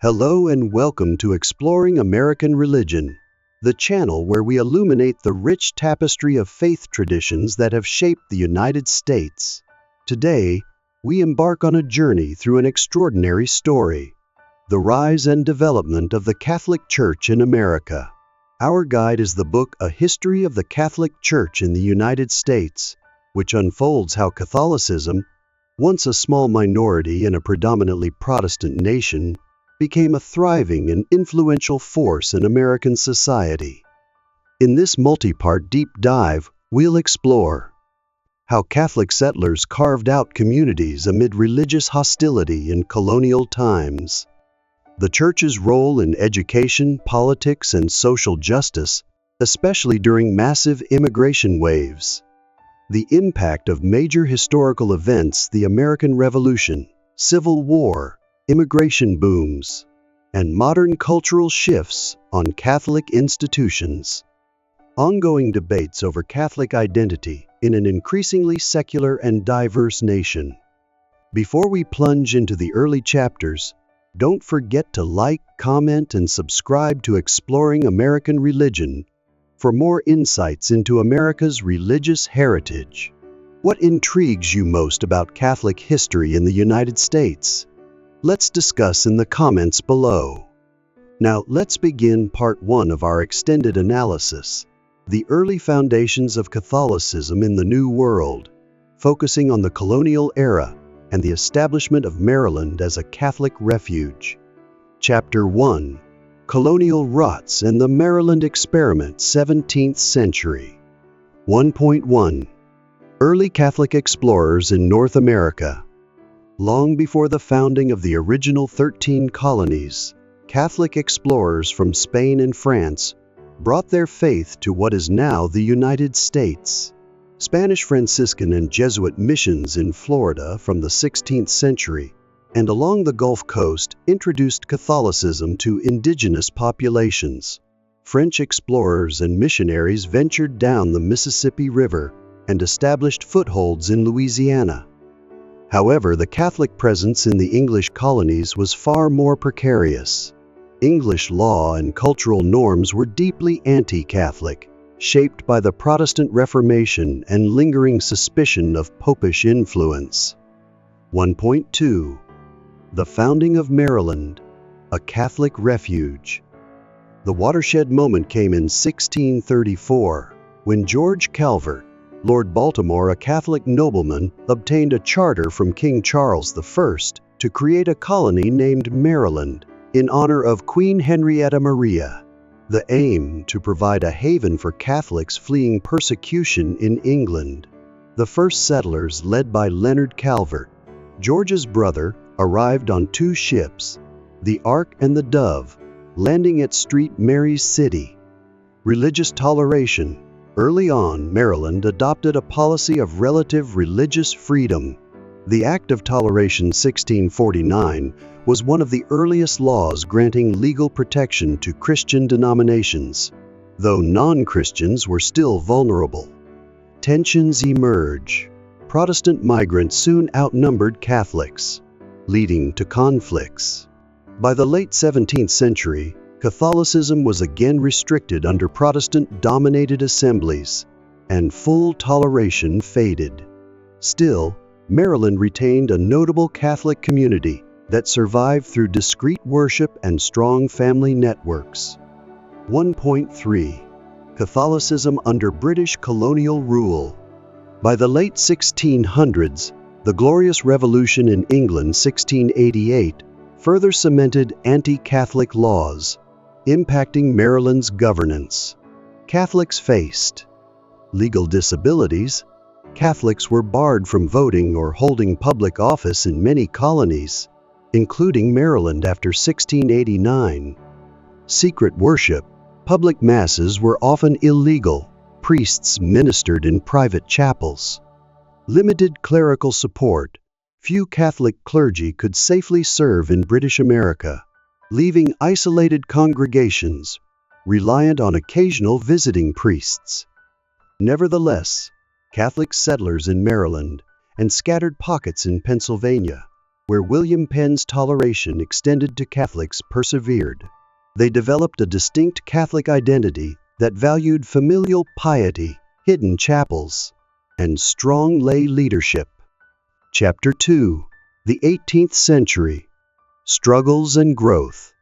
Hello and welcome to Exploring American Religion, the channel where we illuminate the rich tapestry of faith traditions that have shaped the United States. Today, we embark on a journey through an extraordinary story, the rise and development of the Catholic Church in America. Our guide is the book A History of the Catholic Church in the United States, which unfolds how Catholicism, once a small minority in a predominantly Protestant nation, became a thriving and influential force in American society. In this multi-part deep dive, we'll explore how Catholic settlers carved out communities amid religious hostility in colonial times, the Church's role in education, politics, and social justice, especially during massive immigration waves, the impact of major historical events, the American Revolution, Civil War, immigration booms, and modern cultural shifts on Catholic institutions. Ongoing debates over Catholic identity in an increasingly secular and diverse nation. Before we plunge into the early chapters, don't forget to like, comment, and subscribe to Exploring American Religion for more insights into America's religious heritage. What intrigues you most about Catholic history in the United States? Let's discuss in the comments below. Now, let's begin part 1 of our extended analysis, the early foundations of Catholicism in the New World, focusing on the colonial era and the establishment of Maryland as a Catholic refuge. Chapter 1, Colonial Rots and the Maryland Experiment, 17th century. 1.1. Early Catholic explorers in North America. Long before the founding of the original 13 colonies, Catholic explorers from Spain and France brought their faith to what is now the United States. Spanish Franciscan and Jesuit missions in Florida from the 16th century and along the Gulf Coast introduced Catholicism to indigenous populations. French explorers and missionaries ventured down the Mississippi River and established footholds in Louisiana. However, the Catholic presence in the English colonies was far more precarious. English law and cultural norms were deeply anti-Catholic, shaped by the Protestant Reformation and lingering suspicion of popish influence. 1.2. The founding of Maryland, a Catholic refuge. The watershed moment came in 1634, when George Calvert, Lord Baltimore, a Catholic nobleman, obtained a charter from King Charles I to create a colony named Maryland in honor of Queen Henrietta Maria. The aim to provide a haven for Catholics fleeing persecution in England. The first settlers, led by Leonard Calvert, George's brother, arrived on 2 ships, the Ark and the Dove, landing at St. Mary's City. Religious toleration. Early on, Maryland adopted a policy of relative religious freedom. The Act of Toleration 1649 was one of the earliest laws granting legal protection to Christian denominations, though non-Christians were still vulnerable. Tensions emerge. Protestant migrants soon outnumbered Catholics, leading to conflicts. By the late 17th century, Catholicism was again restricted under Protestant-dominated assemblies, and full toleration faded. Still, Maryland retained a notable Catholic community that survived through discreet worship and strong family networks. 1.3. Catholicism under British colonial rule. By the late 1600s, the Glorious Revolution in England 1688 further cemented anti-Catholic laws, impacting Maryland's governance. Catholics faced legal disabilities. Catholics were barred from voting or holding public office in many colonies, including Maryland after 1689. Secret worship. Public masses were often illegal. Priests ministered in private chapels. Limited clerical support. Few Catholic clergy could safely serve in British America, leaving isolated congregations, reliant on occasional visiting priests. Nevertheless, Catholic settlers in Maryland and scattered pockets in Pennsylvania where William Penn's toleration extended to Catholics persevered. They developed a distinct Catholic identity that valued familial piety, hidden chapels, and strong lay leadership. Chapter 2. The 18th Century. Struggles and Growth.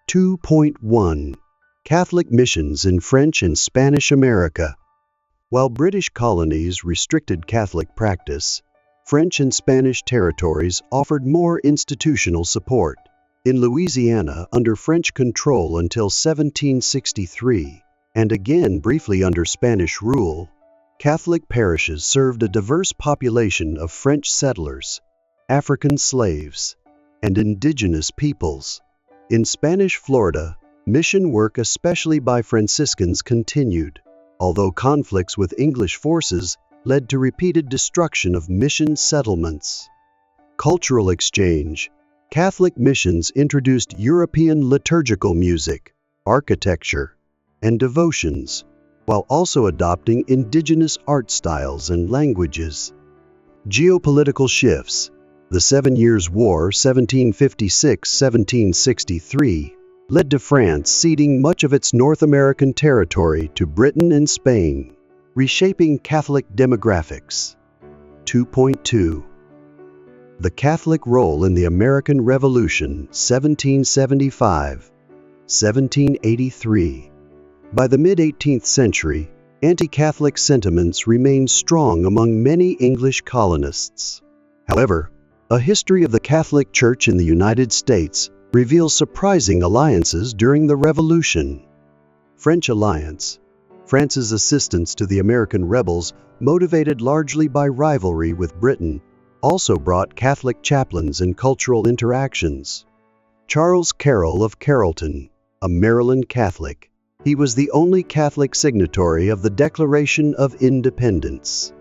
2.1. Catholic Missions in French and Spanish America. While British colonies restricted Catholic practice, French and Spanish territories offered more institutional support. In Louisiana, under French control until 1763, and again briefly under Spanish rule, Catholic parishes served a diverse population of French settlers, African slaves, and indigenous peoples. In Spanish Florida, mission work especially by Franciscans continued, although conflicts with English forces led to repeated destruction of mission settlements. Cultural exchange. Catholic missions introduced European liturgical music, architecture, and devotions, while also adopting indigenous art styles and languages. Geopolitical shifts. The 7 Years' War, 1756-1763, led to France ceding much of its North American territory to Britain and Spain, reshaping Catholic demographics. 2.2. The Catholic role in the American Revolution, 1775-1783. By the mid-18th century, anti-Catholic sentiments remained strong among many English colonists. However, a history of the Catholic Church in the United States reveals surprising alliances during the Revolution. French alliance. France's assistance to the American rebels, motivated largely by rivalry with Britain, also brought Catholic chaplains and cultural interactions. Charles Carroll of Carrollton, a Maryland Catholic. He was the only Catholic signatory of the Declaration of Independence.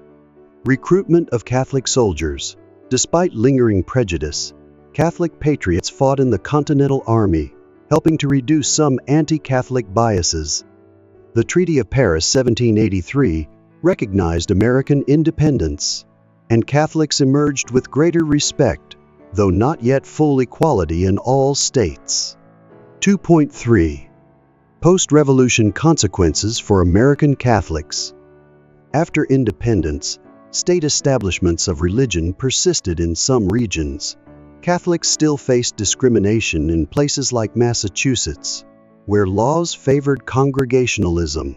Recruitment of Catholic soldiers. Despite lingering prejudice, Catholic patriots fought in the Continental Army, helping to reduce some anti-Catholic biases. The Treaty of Paris, 1783, recognized American independence, and Catholics emerged with greater respect, though not yet full equality in all states. 2.3. Post-Revolution consequences for American Catholics. After independence, state establishments of religion persisted in some regions. Catholics still faced discrimination in places like Massachusetts, where laws favored congregationalism.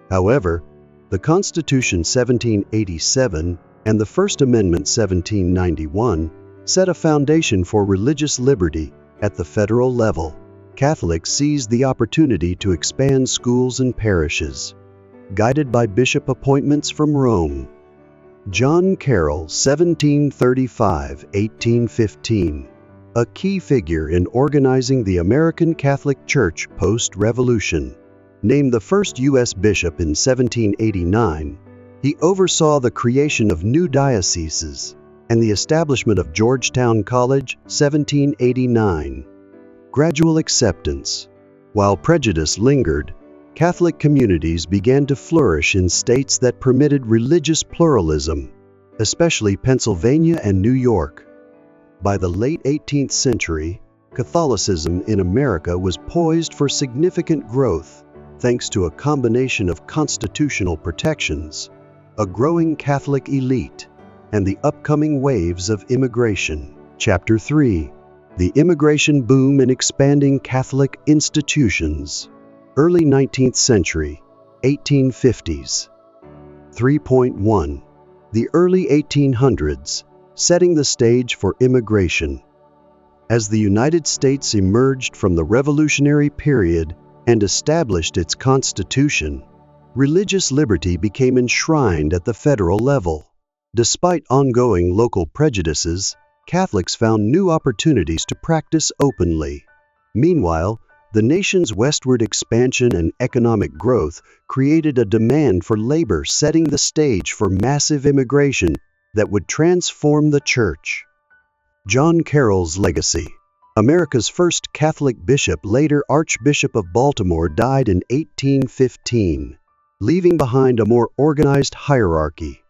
However, the Constitution 1787 and the First Amendment 1791 set a foundation for religious liberty at the federal level. Catholics seized the opportunity to expand schools and parishes, guided by bishop appointments from Rome. John Carroll, 1735-1815, a key figure in organizing the American Catholic Church post-Revolution. Named the first U.S. bishop in 1789, he oversaw the creation of new dioceses and the establishment of Georgetown College, 1789. Gradual acceptance. While prejudice lingered, Catholic communities began to flourish in states that permitted religious pluralism, especially Pennsylvania and New York. By the late 18th century, Catholicism in America was poised for significant growth, thanks to a combination of constitutional protections, a growing Catholic elite, and the upcoming waves of immigration. Chapter 3. The Immigration Boom and Expanding Catholic Institutions. Early 19th century, 1850s. 3.1. The early 1800s, setting the stage for immigration. As the United States emerged from the Revolutionary period and established its Constitution, religious liberty became enshrined at the federal level. Despite ongoing local prejudices, Catholics found new opportunities to practice openly. Meanwhile, the nation's westward expansion and economic growth created a demand for labor, setting the stage for massive immigration that would transform the church. John Carroll's legacy. America's first Catholic bishop, later Archbishop of Baltimore, died in 1815, leaving behind a more organized hierarchy.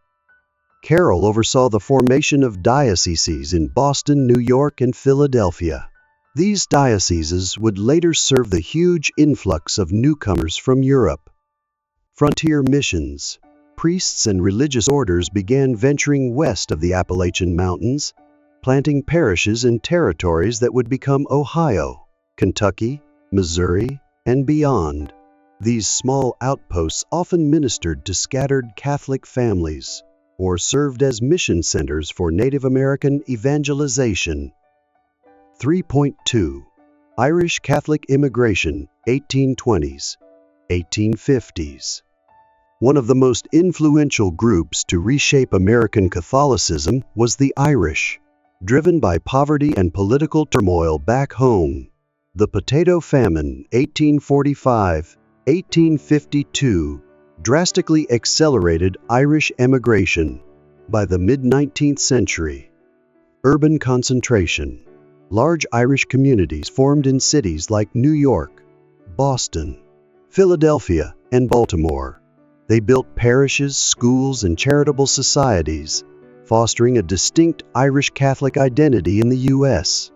Carroll oversaw the formation of dioceses in Boston, New York, and Philadelphia. These dioceses would later serve the huge influx of newcomers from Europe. Frontier missions. Priests and religious orders began venturing west of the Appalachian Mountains, planting parishes in territories that would become Ohio, Kentucky, Missouri, and beyond. These small outposts often ministered to scattered Catholic families or served as mission centers for Native American evangelization. 3.2. Irish Catholic Immigration, 1820s, 1850s. One of the most influential groups to reshape American Catholicism was the Irish, driven by poverty and political turmoil back home. The Potato Famine, 1845-1852, drastically accelerated Irish emigration. By the mid-19th century, urban concentration. Large Irish communities formed in cities like New York, Boston, Philadelphia, and Baltimore. They built parishes, schools, and charitable societies, fostering a distinct Irish Catholic identity in the U.S.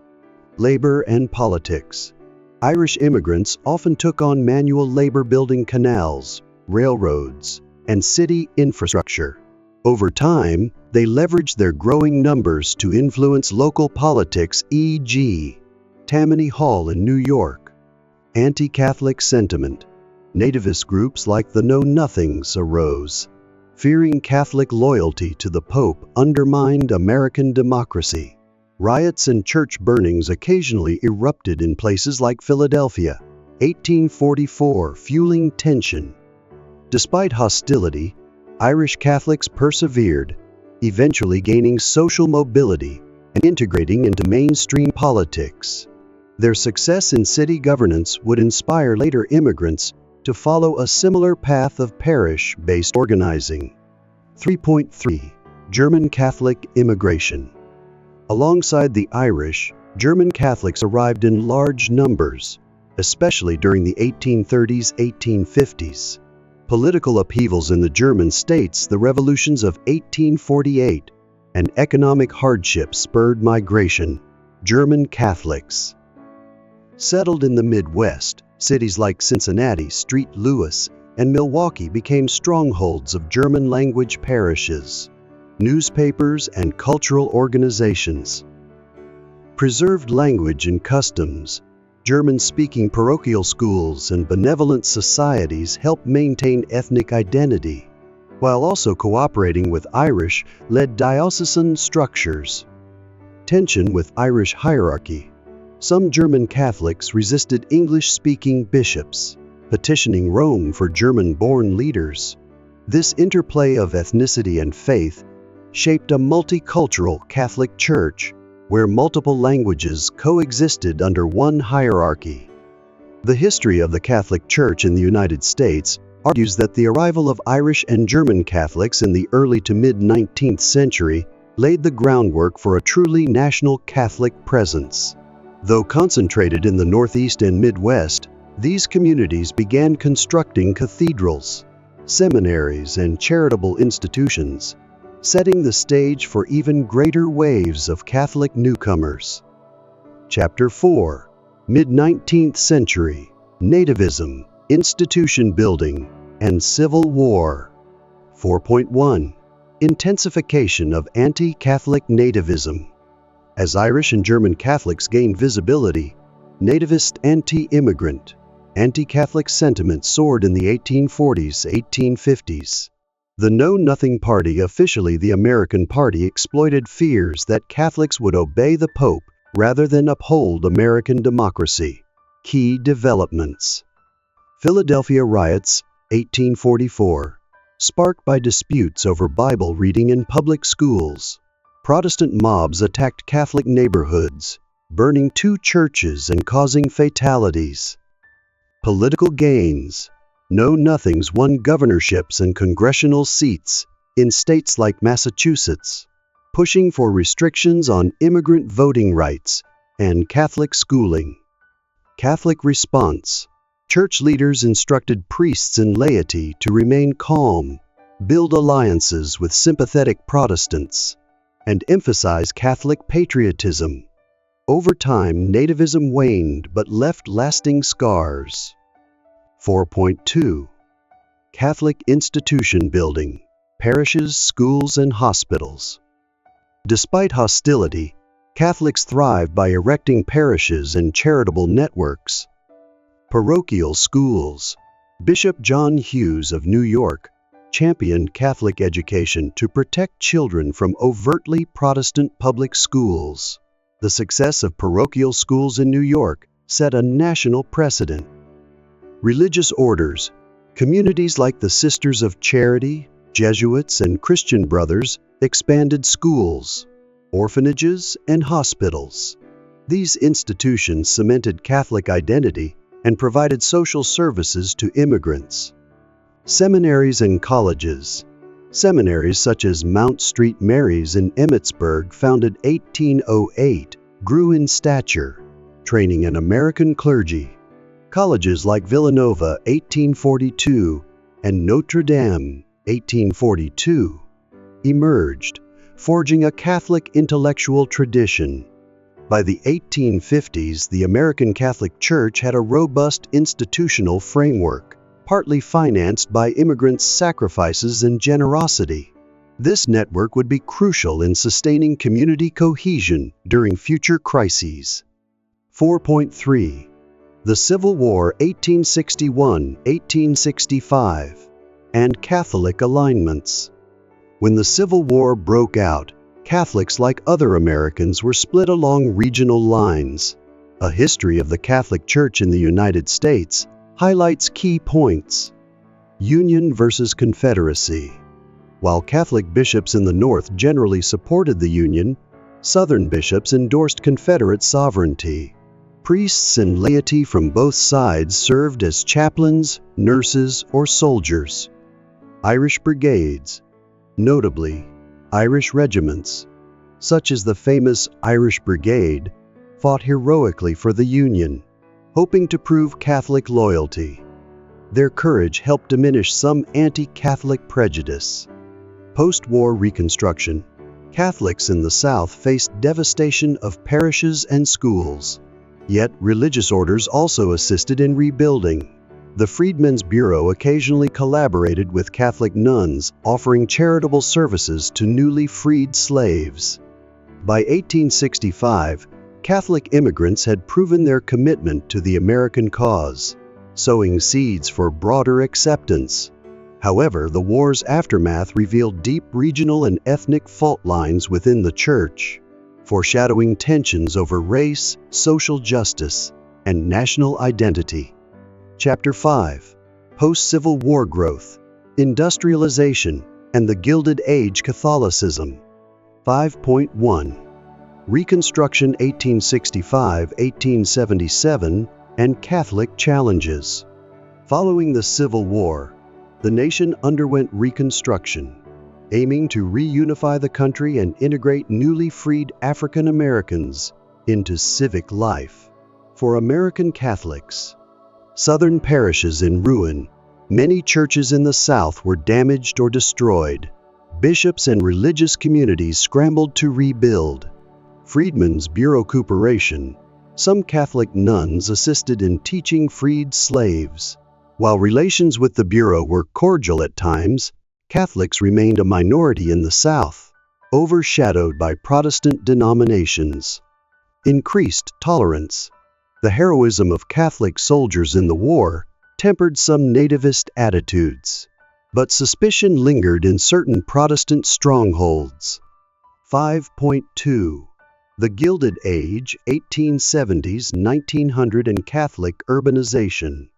Labor and politics. Irish immigrants often took on manual labor building canals, railroads, and city infrastructure. Over time, they leveraged their growing numbers to influence local politics, e.g., Tammany Hall in New York. Anti-Catholic sentiment. Nativist groups like the Know-Nothings arose, fearing Catholic loyalty to the Pope undermined American democracy. Riots and church burnings occasionally erupted in places like Philadelphia, 1844, fueling tension. Despite hostility, Irish Catholics persevered, eventually gaining social mobility and integrating into mainstream politics. Their success in city governance would inspire later immigrants to follow a similar path of parish-based organizing. 3.3. German Catholic immigration. Alongside the Irish, German Catholics arrived in large numbers, especially during the 1830s-1850s. Political upheavals in the German states, the revolutions of 1848, and economic hardship spurred migration. German Catholics settled in the Midwest. Cities like Cincinnati, St. Louis, and Milwaukee became strongholds of German-language parishes. Newspapers and cultural organizations preserved language and customs. German-speaking parochial schools and benevolent societies helped maintain ethnic identity, while also cooperating with Irish-led diocesan structures. Tension with Irish hierarchy. Some German Catholics resisted English-speaking bishops, petitioning Rome for German-born leaders. This interplay of ethnicity and faith shaped a multicultural Catholic Church where multiple languages coexisted under one hierarchy. The history of the Catholic Church in the United States argues that the arrival of Irish and German Catholics in the early to mid-19th century laid the groundwork for a truly national Catholic presence. Though concentrated in the Northeast and Midwest, these communities began constructing cathedrals, seminaries, and charitable institutions, setting the stage for even greater waves of Catholic newcomers. Chapter 4. Mid-19th Century, Nativism, Institution Building, and Civil War. 4.1. Intensification of anti-Catholic nativism. As Irish and German Catholics gained visibility, nativist anti-immigrant, anti-Catholic sentiment soared in the 1840s-1850s. The Know-Nothing Party, officially the American Party, exploited fears that Catholics would obey the Pope rather than uphold American democracy. Key developments. Philadelphia riots, 1844, sparked by disputes over Bible reading in public schools. Protestant mobs attacked Catholic neighborhoods, burning 2 churches and causing fatalities. Political gains. Know-Nothings won governorships and congressional seats in states like Massachusetts, pushing for restrictions on immigrant voting rights and Catholic schooling. Catholic response. Church leaders instructed priests and laity to remain calm, build alliances with sympathetic Protestants, and emphasize Catholic patriotism. Over time, nativism waned but left lasting scars. 4.2. Catholic institution building, parishes, schools, and hospitals. Despite hostility, Catholics thrived by erecting parishes and charitable networks. Parochial schools. Bishop John Hughes of New York championed Catholic education to protect children from overtly Protestant public schools. The success of parochial schools in New York set a national precedent. Religious orders. Communities like the Sisters of Charity, Jesuits, and Christian Brothers expanded schools, orphanages, and hospitals. These institutions cemented Catholic identity and provided social services to immigrants. Seminaries and colleges. Seminaries such as Mount St. Mary's in Emmitsburg, founded 1808, grew in stature, training an American clergy. Colleges like Villanova, 1842, and Notre Dame, 1842, emerged, forging a Catholic intellectual tradition. By the 1850s, the American Catholic Church had a robust institutional framework, partly financed by immigrants' sacrifices and generosity. This network would be crucial in sustaining community cohesion during future crises. 4.3. The Civil War, 1861-1865, and Catholic alignments. When the Civil War broke out, Catholics, like other Americans, were split along regional lines. A history of the Catholic Church in the United States highlights key points. Union versus Confederacy. While Catholic bishops in the North generally supported the Union, Southern bishops endorsed Confederate sovereignty. Priests and laity from both sides served as chaplains, nurses, or soldiers. Irish brigades. Notably, Irish regiments, such as the famous Irish Brigade, fought heroically for the Union, hoping to prove Catholic loyalty. Their courage helped diminish some anti-Catholic prejudice. Post-war Reconstruction. Catholics in the South faced devastation of parishes and schools. Yet religious orders also assisted in rebuilding. The Freedmen's Bureau occasionally collaborated with Catholic nuns, offering charitable services to newly freed slaves. By 1865, Catholic immigrants had proven their commitment to the American cause, sowing seeds for broader acceptance. However, the war's aftermath revealed deep regional and ethnic fault lines within the Church, foreshadowing tensions over race, social justice, and national identity. Chapter 5. Post-Civil War Growth, Industrialization, and the Gilded Age Catholicism. 5.1. Reconstruction 1865-1877 and Catholic Challenges. Following the Civil War, the nation underwent Reconstruction, aiming to reunify the country and integrate newly freed African Americans into civic life. For American Catholics, Southern parishes in ruin, many churches in the South were damaged or destroyed. Bishops and religious communities scrambled to rebuild. Freedmen's Bureau recuperation. Some Catholic nuns assisted in teaching freed slaves. While relations with the Bureau were cordial at times, Catholics remained a minority in the South, overshadowed by Protestant denominations. Increased tolerance. The heroism of Catholic soldiers in the war tempered some nativist attitudes, but suspicion lingered in certain Protestant strongholds. 5.2. The Gilded Age, 1870s-1900 and Catholic urbanization.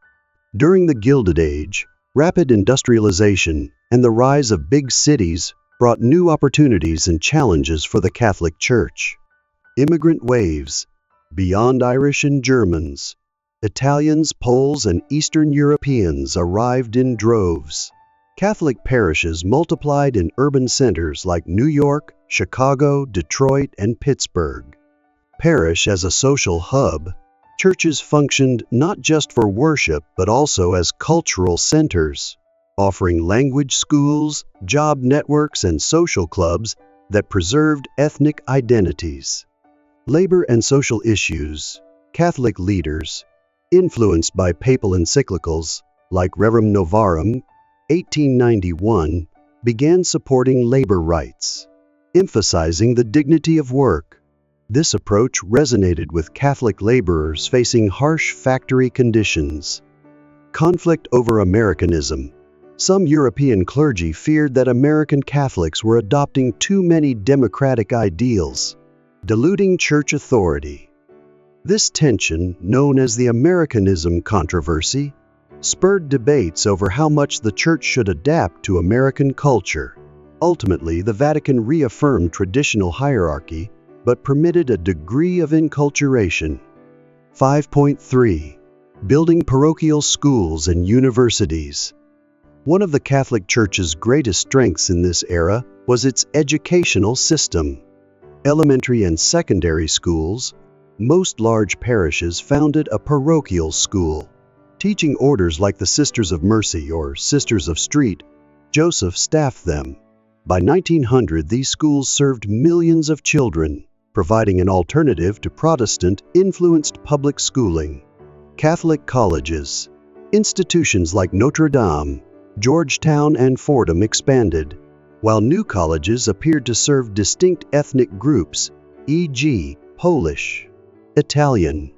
During the Gilded Age, rapid industrialization and the rise of big cities brought new opportunities and challenges for the Catholic Church. Immigrant waves. Beyond Irish and Germans, Italians, Poles, and Eastern Europeans arrived in droves. Catholic parishes multiplied in urban centers like New York, Chicago, Detroit, and Pittsburgh. Parish as a social hub, churches functioned not just for worship but also as cultural centers. offering language schools, job networks, and social clubs that preserved ethnic identities. Labor and social issues. Catholic leaders, influenced by papal encyclicals like Rerum Novarum, 1891, began supporting labor rights, emphasizing the dignity of work. This approach resonated with Catholic laborers facing harsh factory conditions. Conflict over Americanism. Some European clergy feared that American Catholics were adopting too many democratic ideals, diluting church authority. This tension, known as the Americanism controversy, spurred debates over how much the church should adapt to American culture. Ultimately, the Vatican reaffirmed traditional hierarchy, but permitted a degree of enculturation. 5.3. Building parochial schools and universities. One of the Catholic Church's greatest strengths in this era was its educational system. Elementary and secondary schools, most large parishes founded a parochial school. Teaching orders like the Sisters of Mercy or Sisters of St. Joseph staffed them. By 1900, these schools served millions of children, providing an alternative to Protestant-influenced public schooling. Catholic colleges. Institutions like Notre Dame, Georgetown, and Fordham expanded, while new colleges appeared to serve distinct ethnic groups, e.g., Polish, Italian.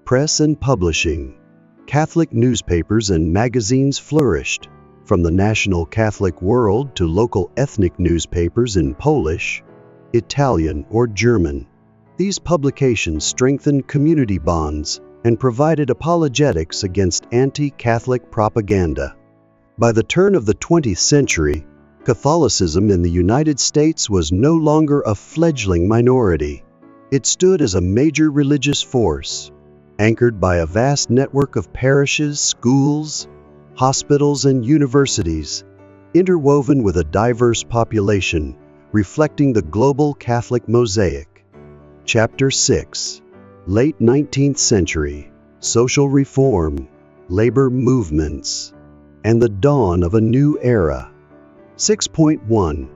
Press and publishing. Catholic newspapers and magazines flourished, from the National Catholic World to local ethnic newspapers in Polish, Italian, or German. These publications strengthened community bonds and provided apologetics against anti-Catholic propaganda. By the turn of the 20th century, Catholicism in the United States was no longer a fledgling minority. It stood as a major religious force, anchored by a vast network of parishes, schools, hospitals, and universities, interwoven with a diverse population, reflecting the global Catholic mosaic. Chapter 6. Late 19th Century, Social Reform, Labor Movements, and the Dawn of a New Era. 6.1.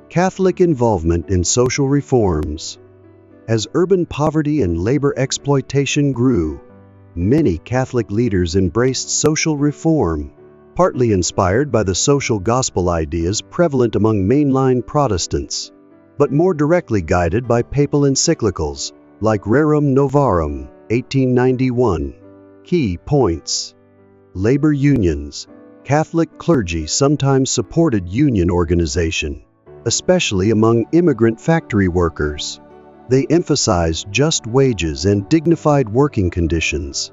Catholic Involvement in Social Reforms. As urban poverty and labor exploitation grew, many Catholic leaders embraced social reform, partly inspired by the social gospel ideas prevalent among mainline Protestants, but more directly guided by papal encyclicals like Rerum Novarum, 1891. Key points. Labor unions. Catholic clergy sometimes supported union organization, especially among immigrant factory workers. They emphasized just wages and dignified working conditions.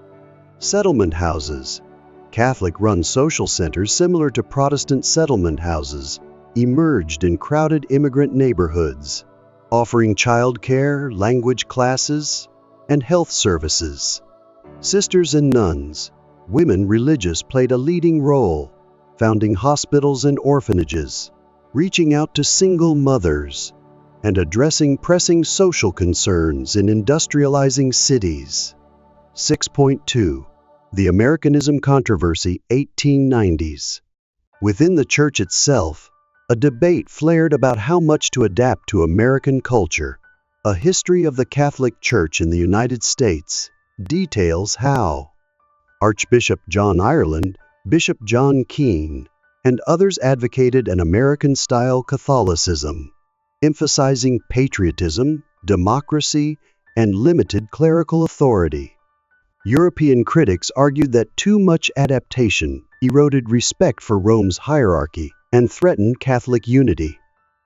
Settlement houses. Catholic-run social centers similar to Protestant settlement houses emerged in crowded immigrant neighborhoods, offering childcare, language classes, and health services. Sisters and nuns. Women religious played a leading role, founding hospitals and orphanages, reaching out to single mothers, and addressing pressing social concerns in industrializing cities. 6.2. The Americanism Controversy, 1890s. Within the church itself, a debate flared about how much to adapt to American culture. A History of the Catholic Church in the United States details how. Archbishop John Ireland, Bishop John Keane, and others advocated an American-style Catholicism, emphasizing patriotism, democracy, and limited clerical authority. European critics argued that too much adaptation eroded respect for Rome's hierarchy and threatened Catholic unity.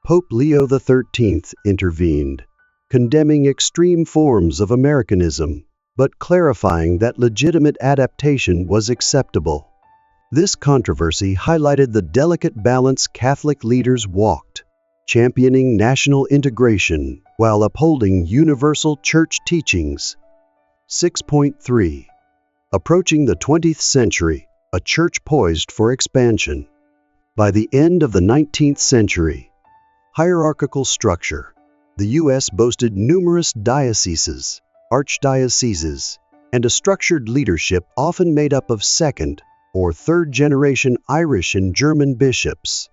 Pope Leo XIII intervened, condemning extreme forms of Americanism, but clarifying that legitimate adaptation was acceptable. This controversy highlighted the delicate balance Catholic leaders walked, championing national integration while upholding universal church teachings. 6.3. Approaching the 20th century, a church poised for expansion. By the end of the 19th century, hierarchical structure. The U.S. boasted numerous dioceses, archdioceses, and a structured leadership often made up of second, or third-generation Irish and German bishops.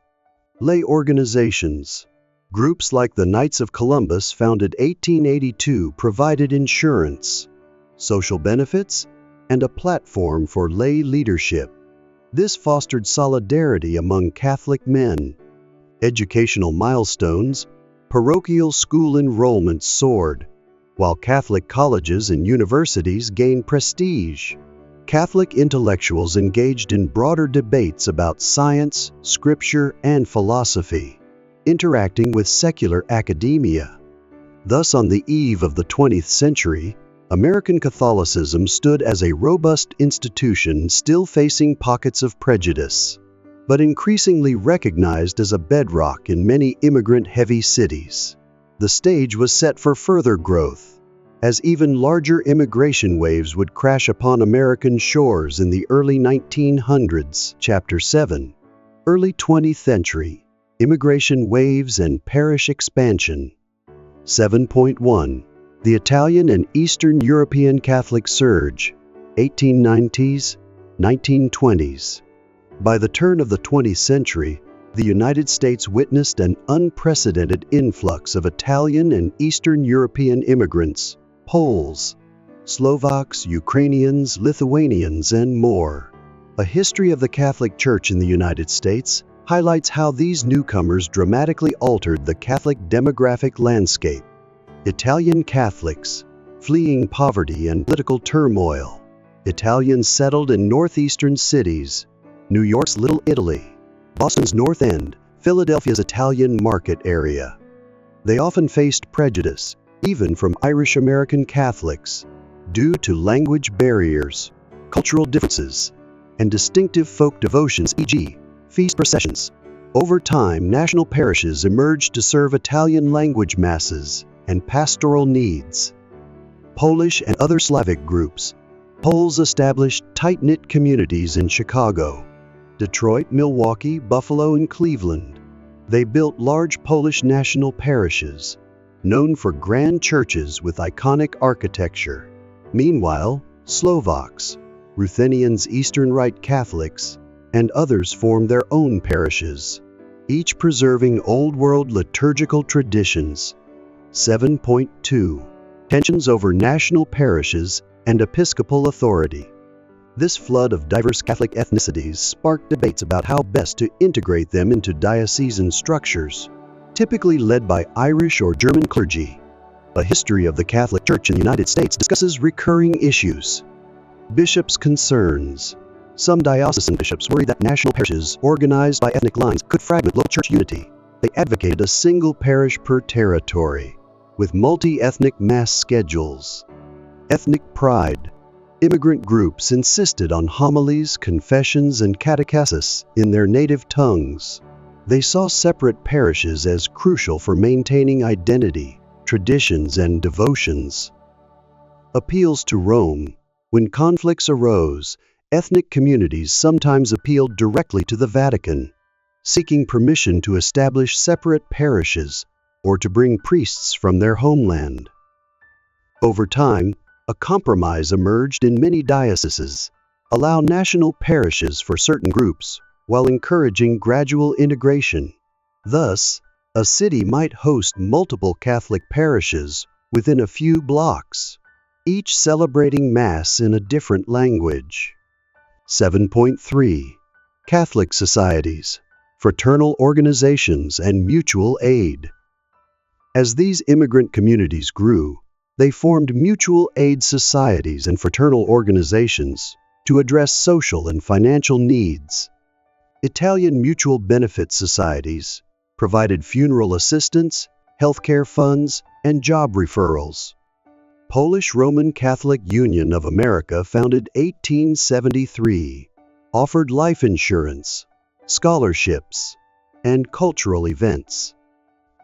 Lay organizations. Groups like the Knights of Columbus, founded 1882, provided insurance, social benefits, and a platform for lay leadership. This fostered solidarity among Catholic men. Educational milestones. Parochial school enrollments soared, while Catholic colleges and universities gained prestige. Catholic intellectuals engaged in broader debates about science, scripture, and philosophy, interacting with secular academia. Thus, on the eve of the 20th century, American Catholicism stood as a robust institution still facing pockets of prejudice, but increasingly recognized as a bedrock in many immigrant-heavy cities. The stage was set for further growth, as even larger immigration waves would crash upon American shores in the early 1900s. Chapter 7. Early 20th Century. Immigration Waves and Parish Expansion. 7.1. The Italian and Eastern European Catholic Surge, 1890s, 1920s. By the turn of the 20th century, the United States witnessed an unprecedented influx of Italian and Eastern European immigrants, Poles, Slovaks, Ukrainians, Lithuanians, and more. A history of the Catholic Church in the United States highlights how these newcomers dramatically altered the Catholic demographic landscape. Italian Catholics, fleeing poverty and political turmoil. Italians settled in northeastern cities, New York's Little Italy, Boston's North End, Philadelphia's Italian market area. They often faced prejudice, even from Irish American Catholics, due to language barriers, cultural differences, and distinctive folk devotions, e.g., feast processions. Over time, national parishes emerged to serve Italian language masses and pastoral needs. Polish and other Slavic groups. Poles established tight-knit communities in Chicago, Detroit, Milwaukee, Buffalo, and Cleveland. They built large Polish national parishes, known for grand churches with iconic architecture. Meanwhile, Slovaks, Ruthenians, Eastern Rite Catholics, and others formed their own parishes, each preserving Old World liturgical traditions. 7.2. Tensions over national parishes and episcopal authority. This flood of diverse Catholic ethnicities sparked debates about how best to integrate them into diocesan structures, typically led by Irish or German clergy. A history of the Catholic Church in the United States discusses recurring issues. Bishops' concerns. Some diocesan bishops worried that national parishes organized by ethnic lines could fragment local church unity. They advocated a single parish per territory, with multi-ethnic mass schedules. Ethnic pride. Immigrant groups insisted on homilies, confessions, and catechesis in their native tongues. They saw separate parishes as crucial for maintaining identity, traditions, and devotions. Appeals to Rome. When conflicts arose, ethnic communities sometimes appealed directly to the Vatican, seeking permission to establish separate parishes or to bring priests from their homeland. Over time, a compromise emerged in many dioceses, allowing national parishes for certain groups while encouraging gradual integration. Thus, a city might host multiple Catholic parishes within a few blocks, each celebrating Mass in a different language. 7.3. Catholic societies, fraternal organizations, and mutual aid. As these immigrant communities grew, they formed mutual aid societies and fraternal organizations to address social and financial needs. Italian mutual benefit societies provided funeral assistance, healthcare funds, and job referrals. Polish Roman Catholic Union of America, founded 1873, offered life insurance, scholarships, and cultural events.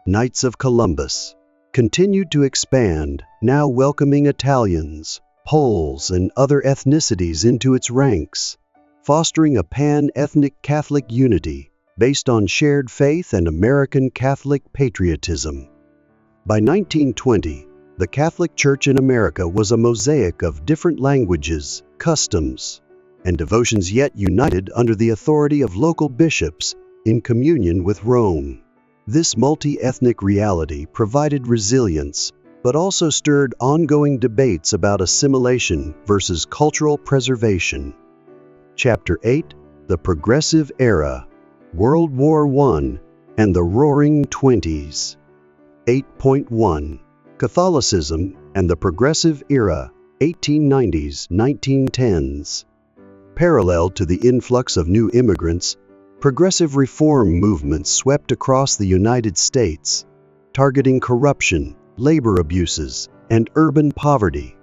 Knights of Columbus continued to expand, now welcoming Italians, Poles, and other ethnicities into its ranks, fostering a pan-ethnic Catholic unity based on shared faith and American Catholic patriotism. By 1920, the Catholic Church in America was a mosaic of different languages, customs, and devotions yet united under the authority of local bishops in communion with Rome. This multi-ethnic reality provided resilience, but also stirred ongoing debates about assimilation versus cultural preservation. Chapter 8: The Progressive Era, World War I, and the Roaring Twenties. 8.1 Catholicism and the Progressive Era, 1890s-1910s. Parallel to the influx of new immigrants, progressive reform movements swept across the United States, targeting corruption, labor abuses, and urban poverty.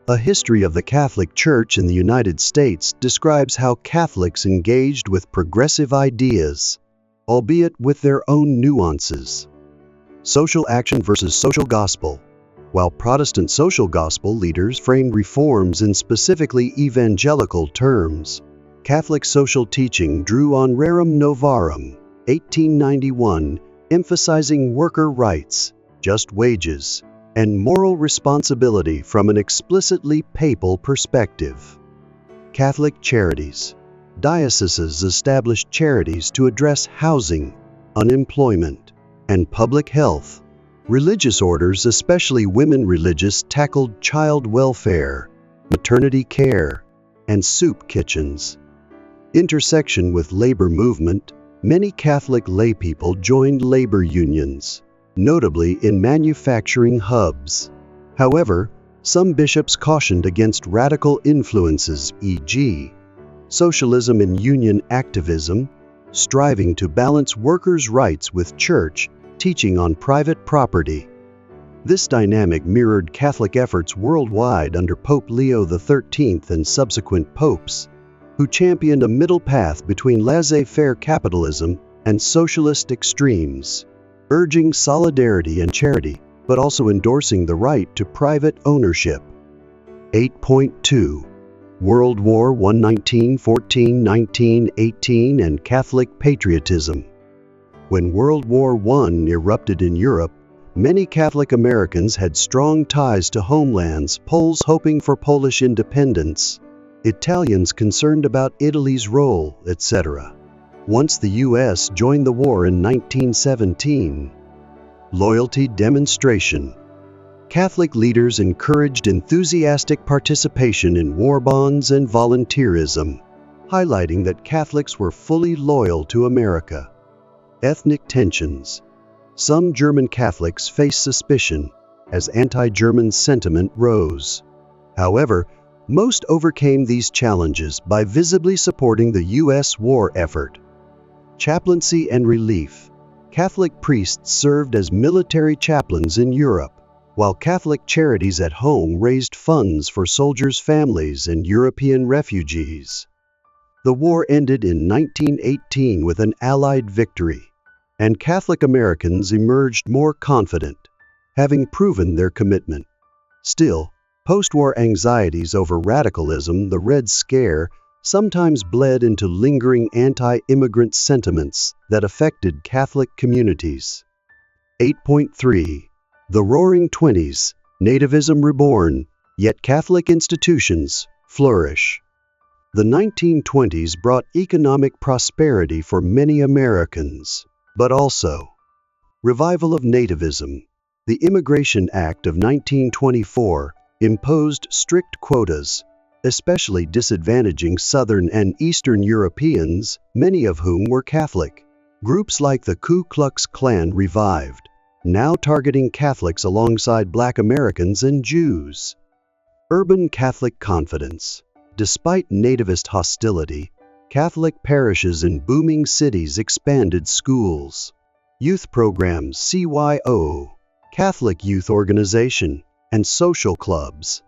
A history of the Catholic Church in the United States describes how Catholics engaged with progressive ideas, albeit with their own nuances. Social action versus social gospel. While Protestant social gospel leaders framed reforms in specifically evangelical terms, Catholic social teaching drew on Rerum Novarum, 1891, emphasizing worker rights, just wages, and moral responsibility from an explicitly papal perspective. Catholic charities. Dioceses established charities to address housing, unemployment, and public health. Religious orders, especially women religious, tackled child welfare, maternity care, and soup kitchens. Intersection with labor movement, many Catholic laypeople joined labor unions, notably in manufacturing hubs. However, some bishops cautioned against radical influences, e.g., socialism and union activism, striving to balance workers' rights with church teaching on private property. This dynamic mirrored Catholic efforts worldwide under Pope Leo XIII and subsequent popes, who championed a middle path between laissez-faire capitalism and socialist extremes, urging solidarity and charity, but also endorsing the right to private ownership. 8.2 World War I, 1914-1918, and Catholic patriotism. When World War I erupted in Europe, many Catholic Americans had strong ties to homelands, Poles hoping for Polish independence, Italians concerned about Italy's role, etc. Once the U.S. joined the war in 1917. Loyalty demonstration. Catholic leaders encouraged enthusiastic participation in war bonds and volunteerism, highlighting that Catholics were fully loyal to America. Ethnic tensions. Some German Catholics faced suspicion as anti-German sentiment rose. However, most overcame these challenges by visibly supporting the U.S. war effort. Chaplaincy and relief. Catholic priests served as military chaplains in Europe, while Catholic charities at home raised funds for soldiers' families and European refugees. The war ended in 1918 with an Allied victory, and Catholic Americans emerged more confident, having proven their commitment. Still, post-war anxieties over radicalism, the Red Scare, sometimes bled into lingering anti-immigrant sentiments that affected Catholic communities. 8.3 The Roaring Twenties, Nativism reborn, yet Catholic institutions flourish. The 1920s brought economic prosperity for many Americans, but also revival of nativism. The Immigration Act of 1924 imposed strict quotas, especially disadvantaging Southern and Eastern Europeans, many of whom were Catholic. Groups like the Ku Klux Klan revived, now targeting Catholics alongside Black Americans and Jews. Urban Catholic confidence. Despite nativist hostility, Catholic parishes in booming cities expanded schools, youth programs, CYO, Catholic youth organization, and social clubs.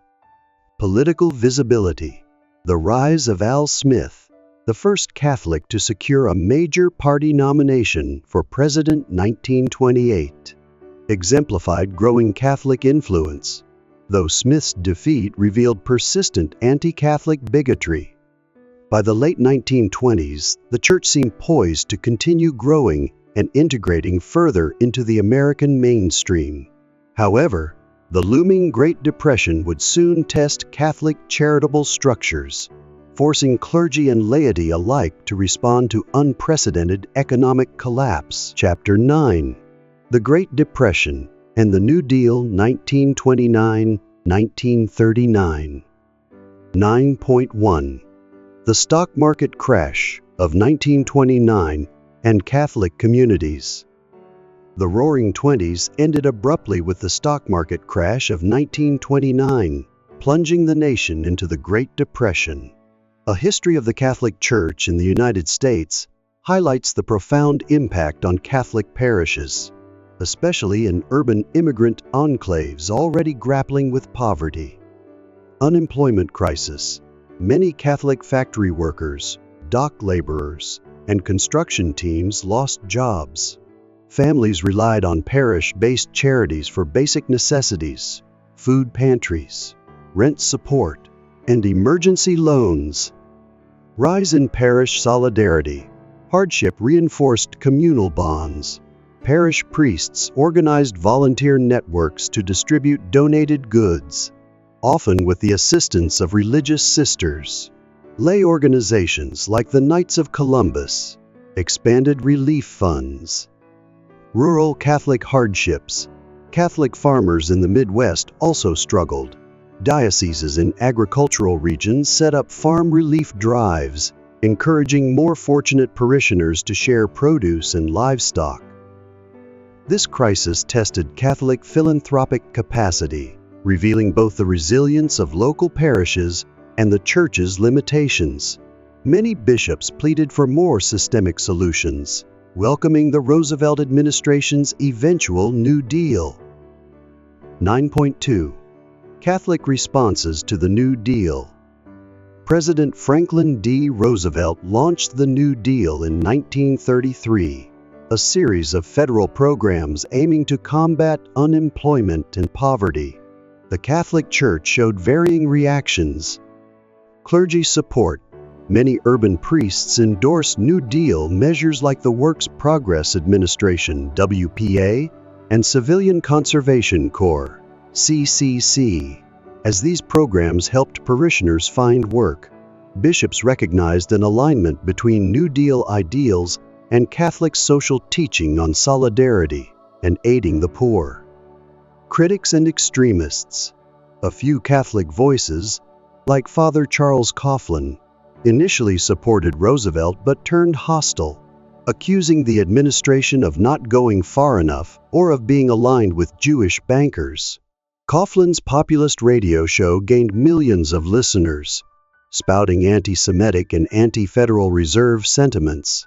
Political visibility. The rise of Al Smith, the first Catholic to secure a major party nomination for President 1928, exemplified growing Catholic influence, though Smith's defeat revealed persistent anti-Catholic bigotry. By the late 1920s, the Church seemed poised to continue growing and integrating further into the American mainstream. However, the looming Great Depression would soon test Catholic charitable structures, forcing clergy and laity alike to respond to unprecedented economic collapse. Chapter 9. The Great Depression and the New Deal 1929-1939. 9.1. The Stock Market Crash of 1929 and Catholic Communities. The Roaring Twenties ended abruptly with the stock market crash of 1929, plunging the nation into the Great Depression. A history of the Catholic Church in the United States highlights the profound impact on Catholic parishes, especially in urban immigrant enclaves already grappling with poverty. Unemployment crisis. Many Catholic factory workers, dock laborers, and construction teams lost jobs. Families relied on parish-based charities for basic necessities, food pantries, rent support, and emergency loans. Rise in parish solidarity. Hardship reinforced communal bonds. Parish priests organized volunteer networks to distribute donated goods, often with the assistance of religious sisters. Lay organizations like the Knights of Columbus expanded relief funds. Rural Catholic hardships. Catholic farmers in the Midwest also struggled. Dioceses in agricultural regions set up farm relief drives, encouraging more fortunate parishioners to share produce and livestock. This crisis tested Catholic philanthropic capacity, revealing both the resilience of local parishes and the Church's limitations. Many bishops pleaded for more systemic solutions, welcoming the Roosevelt administration's eventual New Deal. 9.2. Catholic responses to the New Deal. President Franklin D. Roosevelt launched the New Deal in 1933, a series of federal programs aiming to combat unemployment and poverty. The Catholic Church showed varying reactions. Clergy support. Many urban priests endorsed New Deal measures like the Works Progress Administration (WPA) and Civilian Conservation Corps (CCC). As these programs helped parishioners find work, bishops recognized an alignment between New Deal ideals and Catholic social teaching on solidarity and aiding the poor. Critics and extremists. A few Catholic voices, like Father Charles Coughlin, initially supported Roosevelt but turned hostile, accusing the administration of not going far enough or of being aligned with Jewish bankers. Coughlin's populist radio show gained millions of listeners, spouting anti-Semitic and anti-Federal Reserve sentiments.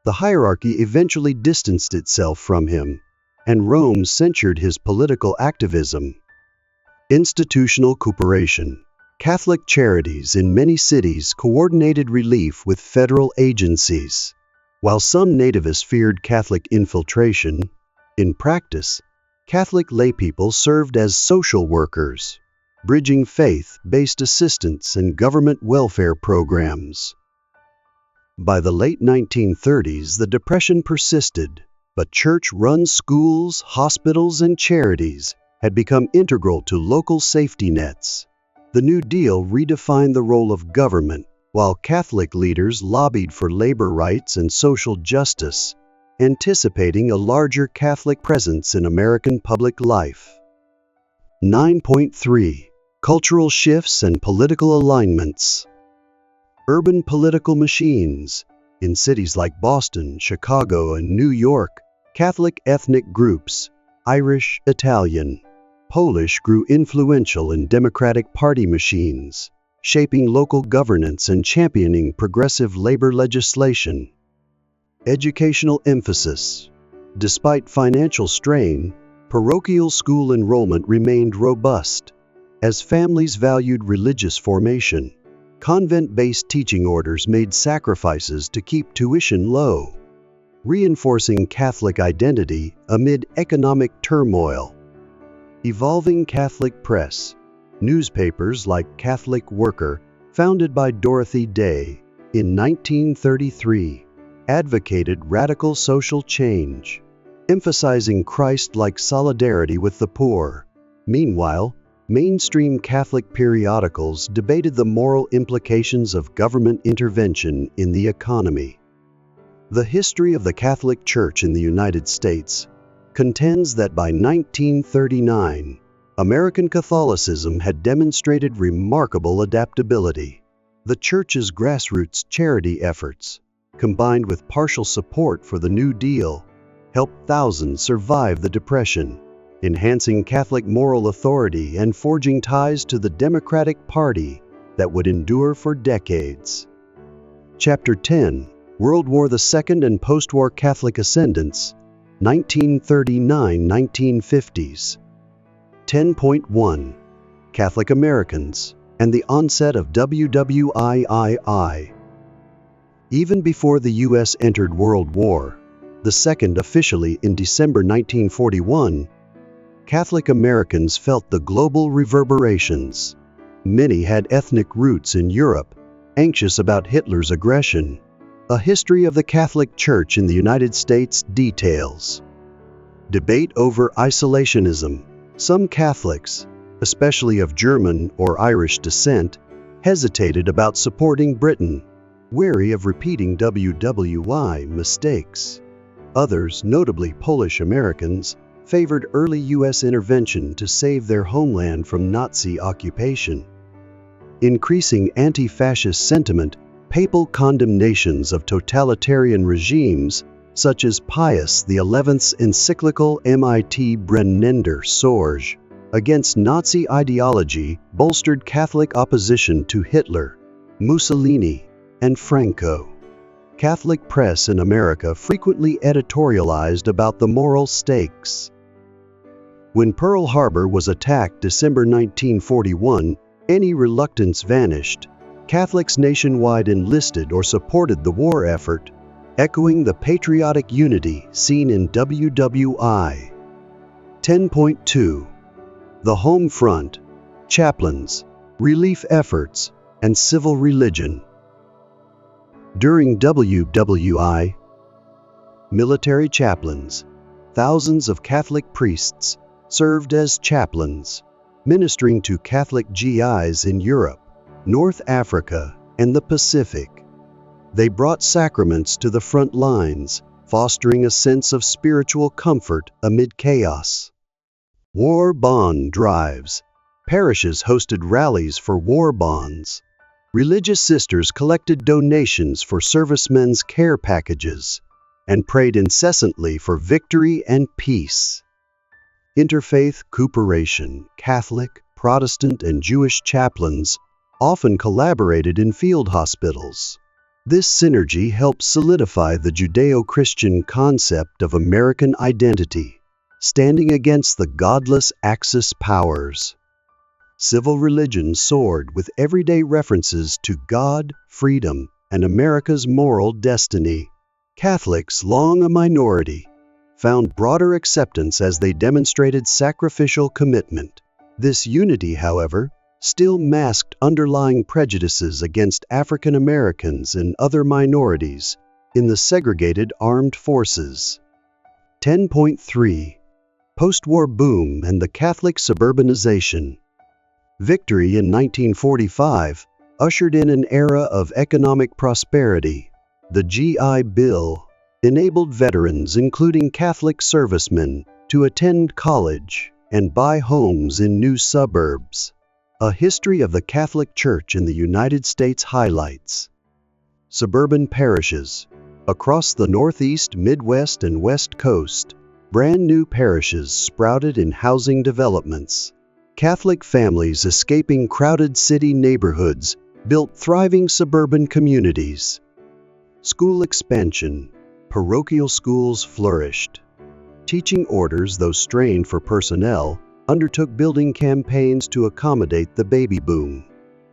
The hierarchy eventually distanced itself from him, and Rome censured his political activism. Institutional cooperation. Catholic charities in many cities coordinated relief with federal agencies. While some nativists feared Catholic infiltration, in practice, Catholic laypeople served as social workers, bridging faith-based assistance and government welfare programs. By the late 1930s, the Depression persisted, but church-run schools, hospitals, and charities had become integral to local safety nets. The New Deal redefined the role of government, while Catholic leaders lobbied for labor rights and social justice, anticipating a larger Catholic presence in American public life. 9.3. Cultural shifts and political alignments. Urban political machines. In cities like Boston, Chicago, and New York, Catholic ethnic groups, Irish, Italian, Polish, grew influential in Democratic Party machines, shaping local governance and championing progressive labor legislation. Educational emphasis. Despite financial strain, parochial school enrollment remained robust. As families valued religious formation, convent-based teaching orders made sacrifices to keep tuition low, reinforcing Catholic identity amid economic turmoil. Evolving Catholic press. Newspapers like Catholic Worker, founded by Dorothy Day in 1933, advocated radical social change, emphasizing Christ-like solidarity with the poor. Meanwhile, Mainstream Catholic periodicals debated the moral implications of government intervention in the economy. The history of the Catholic Church in the United States contends that by 1939, American Catholicism had demonstrated remarkable adaptability. The Church's grassroots charity efforts, combined with partial support for the New Deal, helped thousands survive the Depression, enhancing Catholic moral authority and forging ties to the Democratic Party that would endure for decades. Chapter 10, World War II and Post-War Catholic Ascendance, 1939-1950s. 10.1 Catholic Americans and the onset of WWIII. Even before the U.S. entered World War, the second officially in December 1941, Catholic Americans felt the global reverberations. Many had ethnic roots in Europe, anxious about Hitler's aggression. A history of the Catholic Church in the United States details. Debate over isolationism. Some Catholics, especially of German or Irish descent, hesitated about supporting Britain, wary of repeating WWI mistakes. Others, notably Polish Americans, favored early U.S. intervention to save their homeland from Nazi occupation. Increasing anti-fascist sentiment, papal condemnations of totalitarian regimes, such as Pius XI's encyclical Mit brennender Sorge, against Nazi ideology bolstered Catholic opposition to Hitler, Mussolini, and Franco. Catholic press in America frequently editorialized about the moral stakes. When Pearl Harbor was attacked December 1941, any reluctance vanished. Catholics nationwide enlisted or supported the war effort, echoing the patriotic unity seen in WWI. 10.2 The Home Front, Chaplains, Relief Efforts, and Civil Religion. During WWI, military chaplains, thousands of Catholic priests, served as chaplains, ministering to Catholic GIs in Europe, North Africa, and the Pacific. They brought sacraments to the front lines, fostering a sense of spiritual comfort amid chaos. War bond drives. Parishes hosted rallies for war bonds. Religious sisters collected donations for servicemen's care packages and prayed incessantly for victory and peace. Interfaith cooperation. Catholic, Protestant, and Jewish chaplains often collaborated in field hospitals. This synergy helped solidify the Judeo-Christian concept of American identity, standing against the godless Axis powers. Civil religion soared with everyday references to God, freedom, and America's moral destiny. Catholics, long a minority, found broader acceptance as they demonstrated sacrificial commitment. This unity, however, still masked underlying prejudices against African Americans and other minorities in the segregated armed forces. 10.3 Post-war boom and the Catholic suburbanization. Victory in 1945 ushered in an era of economic prosperity. The GI Bill enabled veterans, including Catholic servicemen, to attend college and buy homes in new suburbs. A history of the Catholic Church in the United States highlights. Suburban parishes. Across the Northeast, Midwest, and West Coast, brand new parishes sprouted in housing developments. Catholic families escaping crowded city neighborhoods built thriving suburban communities. School expansion. Parochial schools flourished. Teaching orders, though strained for personnel, undertook building campaigns to accommodate the baby boom.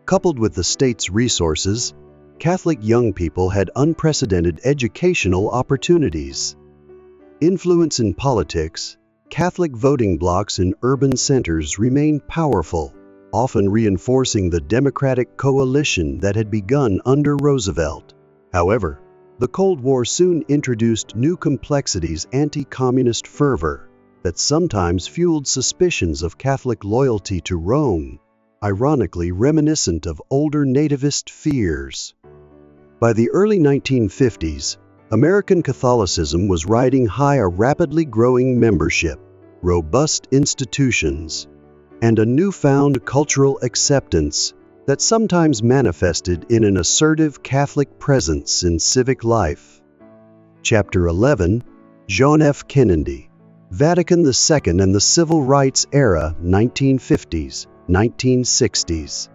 Coupled with the state's resources, Catholic young people had unprecedented educational opportunities. Influence in politics. Catholic voting blocs in urban centers remained powerful, often reinforcing the Democratic coalition that had begun under Roosevelt. However, the Cold War soon introduced new complexities: anti-communist fervor, that sometimes fueled suspicions of Catholic loyalty to Rome, ironically reminiscent of older nativist fears. By the early 1950s, American Catholicism was riding high a rapidly growing membership, robust institutions, and a newfound cultural acceptance that sometimes manifested in an assertive Catholic presence in civic life. Chapter 11, John F. Kennedy, Vatican II and the Civil Rights Era, 1950s, 1960s.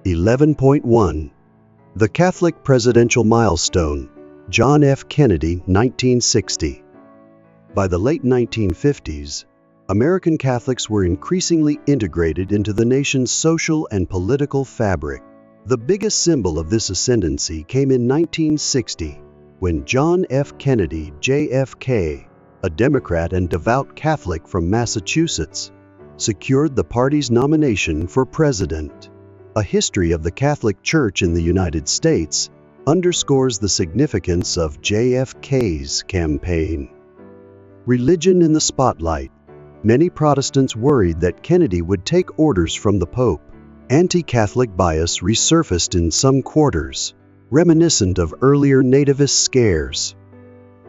11.1. The Catholic Presidential Milestone, John F. Kennedy, 1960. By the late 1950s, American Catholics were increasingly integrated into the nation's social and political fabric. The biggest symbol of this ascendancy came in 1960, when John F. Kennedy, JFK, a Democrat and devout Catholic from Massachusetts, secured the party's nomination for president. A history of the Catholic Church in the United States underscores the significance of JFK's campaign. Religion in the spotlight. Many Protestants worried that Kennedy would take orders from the Pope. Anti-Catholic bias resurfaced in some quarters, reminiscent of earlier nativist scares.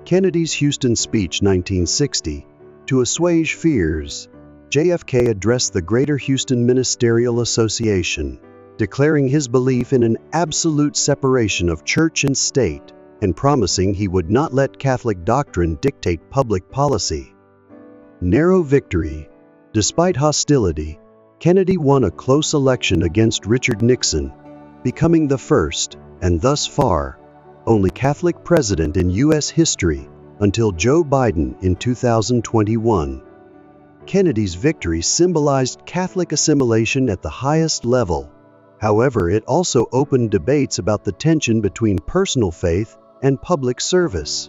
Kennedy's Houston speech 1960, to assuage fears, JFK addressed the Greater Houston Ministerial Association, declaring his belief in an absolute separation of church and state, and promising he would not let Catholic doctrine dictate public policy. Narrow victory. Despite hostility, Kennedy won a close election against Richard Nixon, becoming the first, and thus far, only Catholic president in U.S. history until Joe Biden in 2021. Kennedy's victory symbolized Catholic assimilation at the highest level. However, it also opened debates about the tension between personal faith and public service.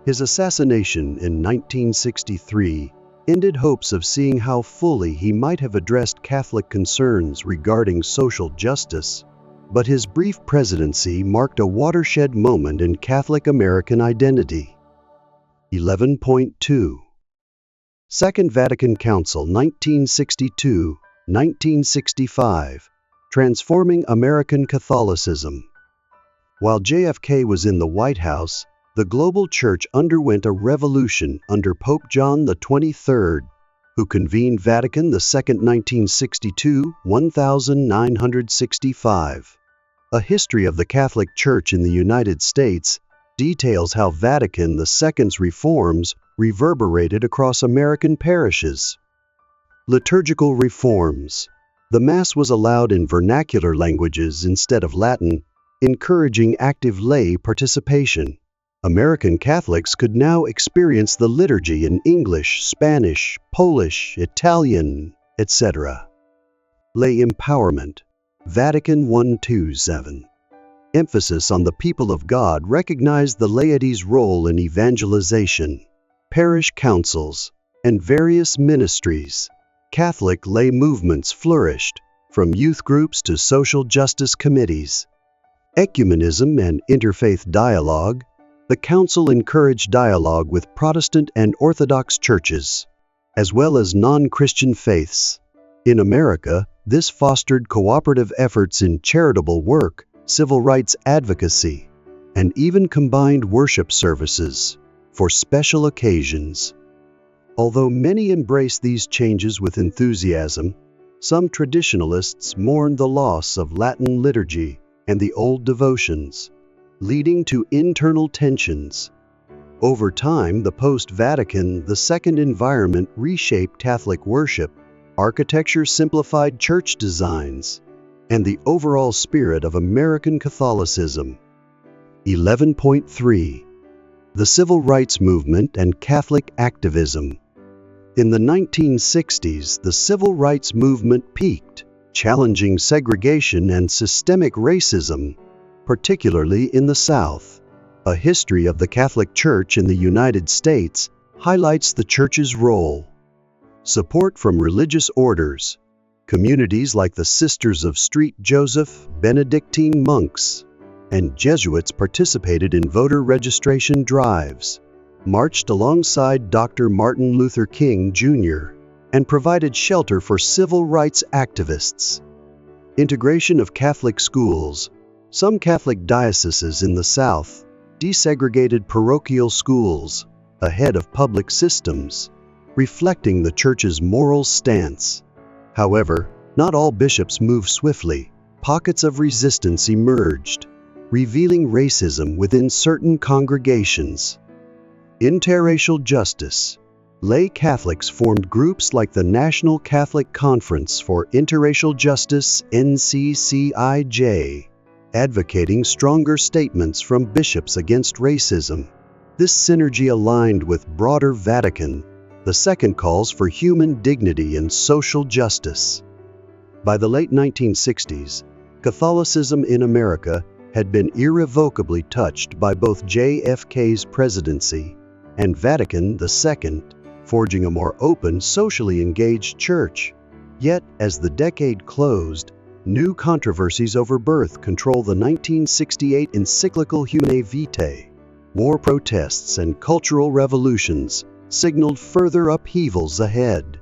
His assassination in 1963 ended hopes of seeing how fully he might have addressed Catholic concerns regarding social justice. But his brief presidency marked a watershed moment in Catholic American identity. 11.2. Second Vatican Council 1962-1965, Transforming American Catholicism. While JFK was in the White House, the global church underwent a revolution under Pope John XXIII, who convened Vatican II 1962-1965. A History of the Catholic Church in the United States details how Vatican II's reforms reverberated across American parishes. Liturgical reforms. The Mass was allowed in vernacular languages instead of Latin, encouraging active lay participation. American Catholics could now experience the liturgy in English, Spanish, Polish, Italian, etc. Lay empowerment. Vatican I 27. Emphasis on the people of God recognized the laity's role in evangelization. Parish councils and various ministries. Catholic lay movements flourished, from youth groups to social justice committees. Ecumenism and interfaith dialogue. The Council encouraged dialogue with Protestant and Orthodox churches, as well as non-Christian faiths. In America, this fostered cooperative efforts in charitable work, civil rights advocacy, and even combined worship services for special occasions. Although many embraced these changes with enthusiasm, some traditionalists mourned the loss of Latin liturgy and the old devotions, leading to internal tensions. Over time, the post-Vatican II environment reshaped Catholic worship, architecture simplified church designs, and the overall spirit of American Catholicism. 11.3. The Civil Rights Movement and Catholic Activism. In the 1960s, the Civil Rights Movement peaked, challenging segregation and systemic racism, particularly in the South. A History of the Catholic Church in the United States highlights the Church's role. Support from religious orders. Communities like the Sisters of St. Joseph, Benedictine monks, and Jesuits participated in voter registration drives, marched alongside Dr. Martin Luther King Jr., and provided shelter for civil rights activists. Integration of Catholic schools. Some Catholic dioceses in the South desegregated parochial schools ahead of public systems, reflecting the Church's moral stance. However, not all bishops moved swiftly. Pockets of resistance emerged, revealing racism within certain congregations. Interracial justice. Lay Catholics formed groups like the National Catholic Conference for Interracial Justice (NCCIJ), advocating stronger statements from bishops against racism. This synergy aligned with broader Vatican II calls for human dignity and social justice. By the late 1960s, Catholicism in America had been irrevocably touched by both JFK's presidency and Vatican II, forging a more open, socially engaged church. Yet, as the decade closed, new controversies over birth control. The 1968 encyclical Humanae Vitae, war protests and cultural revolutions signaled further upheavals ahead.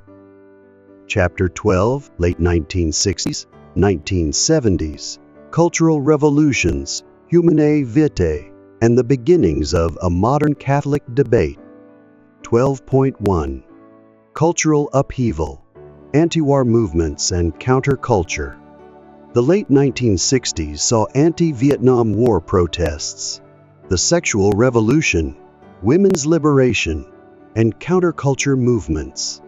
Chapter 12, late 1960s, 1970s, cultural revolutions, Humanae Vitae, and the beginnings of a modern Catholic debate. 12.1 Cultural upheaval, anti-war movements and counterculture. The late 1960s saw anti-Vietnam War protests, the sexual revolution, women's liberation, and counterculture movements.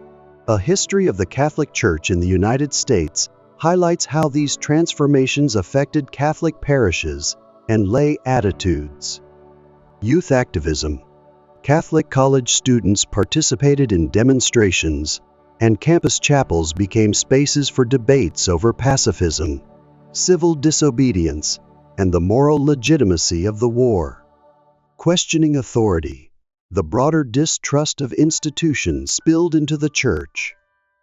A history of the Catholic Church in the United States highlights how these transformations affected Catholic parishes and lay attitudes. Youth activism. Catholic college students participated in demonstrations, and campus chapels became spaces for debates over pacifism, civil disobedience, and the moral legitimacy of the war. Questioning authority. The broader distrust of institutions spilled into the Church.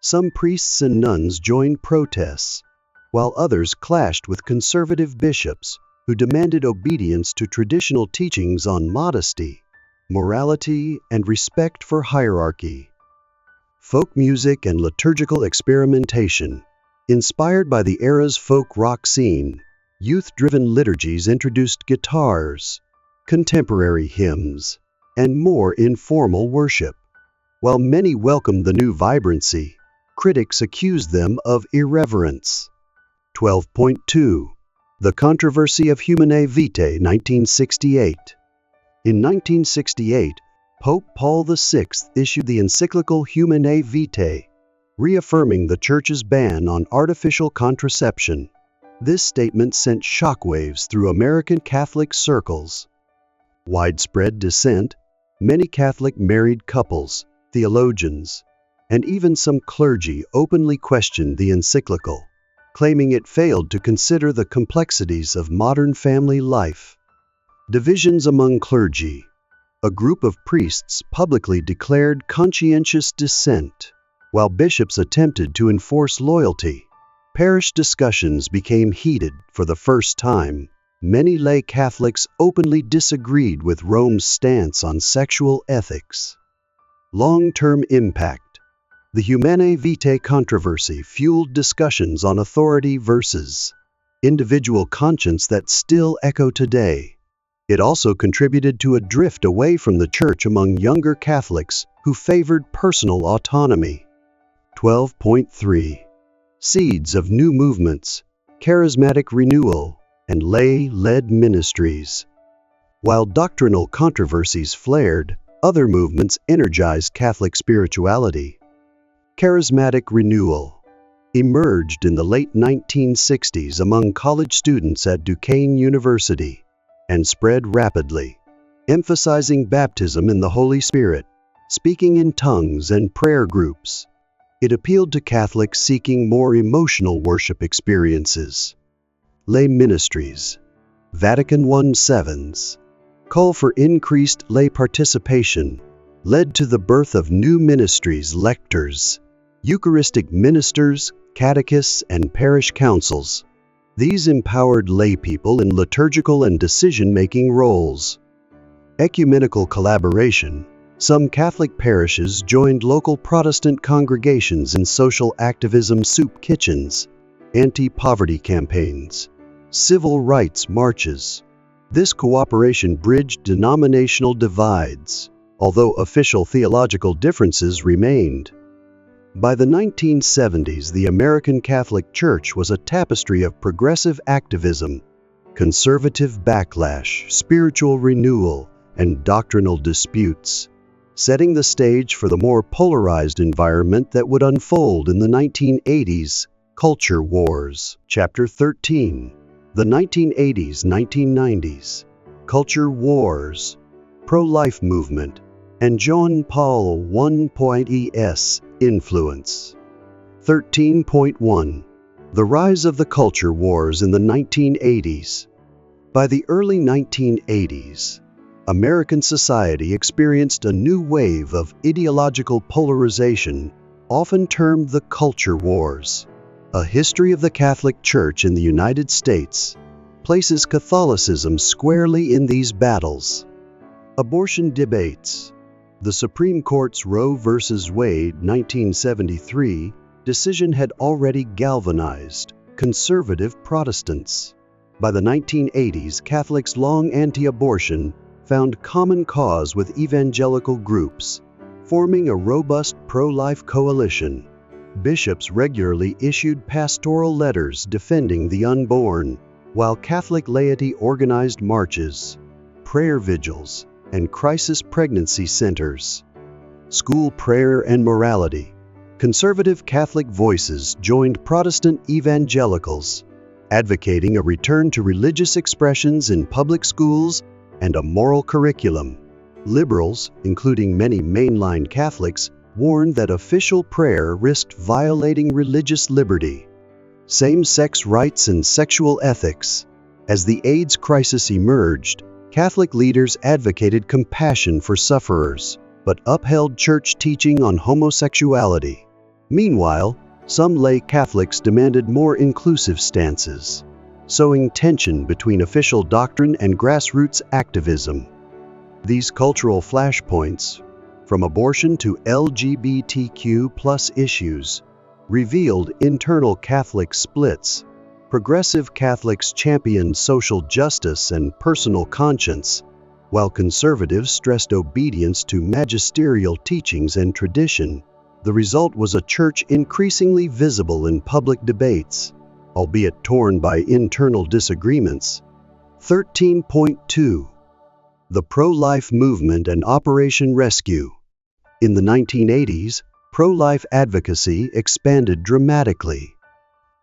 Some priests and nuns joined protests, while others clashed with conservative bishops who demanded obedience to traditional teachings on modesty, morality, and respect for hierarchy. Folk music and liturgical experimentation. Inspired by the era's folk rock scene, youth-driven liturgies introduced guitars, contemporary hymns, and more informal worship. While many welcomed the new vibrancy, critics accused them of irreverence. 12.2 The Controversy of Humanae Vitae, 1968. In 1968, Pope Paul VI issued the encyclical Humanae Vitae, reaffirming the Church's ban on artificial contraception. This statement sent shockwaves through American Catholic circles. Widespread dissent. Many Catholic married couples, theologians, and even some clergy openly questioned the encyclical, claiming it failed to consider the complexities of modern family life. Divisions among clergy. A group of priests publicly declared conscientious dissent, while bishops attempted to enforce loyalty. Parish discussions became heated. For the first time, many lay Catholics openly disagreed with Rome's stance on sexual ethics. Long-term impact. The Humanae Vitae controversy fueled discussions on authority versus individual conscience that still echo today. It also contributed to a drift away from the Church among younger Catholics who favored personal autonomy. 12.3 Seeds of new movements, charismatic renewal, and lay-led ministries. While doctrinal controversies flared, other movements energized Catholic spirituality. Charismatic renewal emerged in the late 1960s among college students at Duquesne University and spread rapidly, emphasizing baptism in the Holy Spirit, speaking in tongues, and prayer groups. It appealed to Catholics seeking more emotional worship experiences. Lay ministries. Vatican I-7's call for increased lay participation led to the birth of new ministries: lectors, Eucharistic ministers, catechists, and parish councils. These empowered laypeople in liturgical and decision-making roles. Ecumenical collaboration. Some Catholic parishes joined local Protestant congregations in social activism soup kitchens, anti-poverty campaigns, civil rights marches. This cooperation bridged denominational divides, although official theological differences remained. By the 1970s, the American Catholic Church was a tapestry of progressive activism, conservative backlash, spiritual renewal, and doctrinal disputes, setting the stage for the more polarized environment that would unfold in the 1980s. Culture Wars. Chapter 13. The 1980s-1990s. Culture Wars. Pro-life movement. And John Paul I.'s influence. 13.1. The rise of the culture wars in the 1980s. By the early 1980s, American society experienced a new wave of ideological polarization, often termed the culture wars. A history of the Catholic Church in the United States places Catholicism squarely in these battles. Abortion debates. The Supreme Court's Roe v. Wade 1973 decision had already galvanized conservative Protestants. By the 1980s, Catholics long anti-abortion found common cause with evangelical groups, forming a robust pro-life coalition. Bishops regularly issued pastoral letters defending the unborn, while Catholic laity organized marches, prayer vigils, and crisis pregnancy centers. School prayer and morality. Conservative Catholic voices joined Protestant evangelicals, advocating a return to religious expressions in public schools and a moral curriculum. Liberals, including many mainline Catholics, warned that official prayer risked violating religious liberty. Same-sex rights and sexual ethics. As the AIDS crisis emerged, Catholic leaders advocated compassion for sufferers, but upheld church teaching on homosexuality. Meanwhile, some lay Catholics demanded more inclusive stances, sowing tension between official doctrine and grassroots activism. These cultural flashpoints, from abortion to LGBTQ+ issues, revealed internal Catholic splits. Progressive Catholics championed social justice and personal conscience, while conservatives stressed obedience to magisterial teachings and tradition. The result was a church increasingly visible in public debates, albeit torn by internal disagreements. 13.2. The pro-life movement and Operation Rescue. In the 1980s, pro-life advocacy expanded dramatically.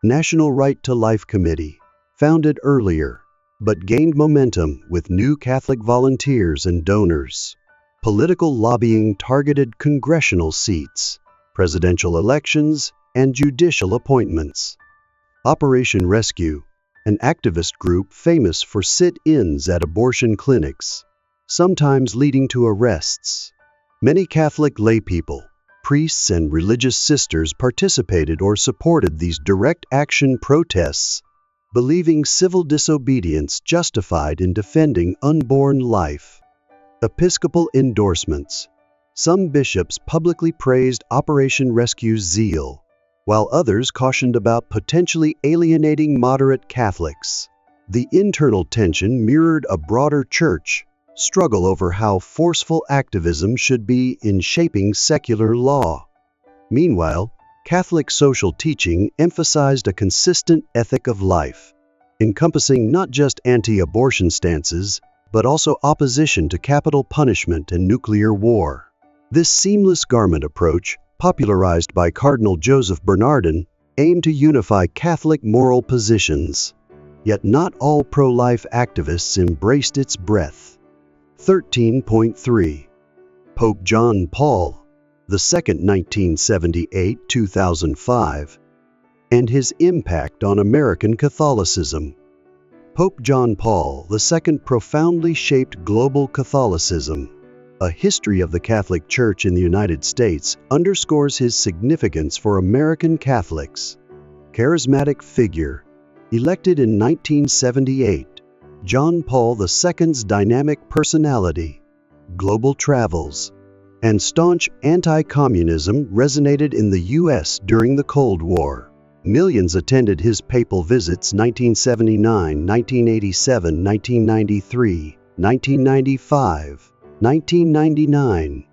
National Right to Life Committee, founded earlier, but gained momentum with new Catholic volunteers and donors. Political lobbying targeted congressional seats, presidential elections, and judicial appointments. Operation Rescue, an activist group famous for sit-ins at abortion clinics, sometimes leading to arrests. Many Catholic laypeople, priests and religious sisters participated or supported these direct action protests, believing civil disobedience justified in defending unborn life. Episcopal endorsements. Some bishops publicly praised Operation Rescue's zeal, while others cautioned about potentially alienating moderate Catholics. The internal tension mirrored a broader church struggle over how forceful activism should be in shaping secular law. Meanwhile, Catholic social teaching emphasized a consistent ethic of life, encompassing not just anti-abortion stances, but also opposition to capital punishment and nuclear war. This seamless garment approach, popularized by Cardinal Joseph Bernardin, aimed to unify Catholic moral positions. Yet not all pro-life activists embraced its breadth. 13.3. Pope John Paul II, 1978-2005, and his impact on American Catholicism. Pope John Paul II profoundly shaped global Catholicism. A History of the Catholic Church in the United States underscores his significance for American Catholics. Charismatic figure, elected in 1978, John Paul II's dynamic personality, global travels, and staunch anti-communism resonated in the U.S. during the Cold War. Millions attended his papal visits 1979, 1987, 1993, 1995, 1999.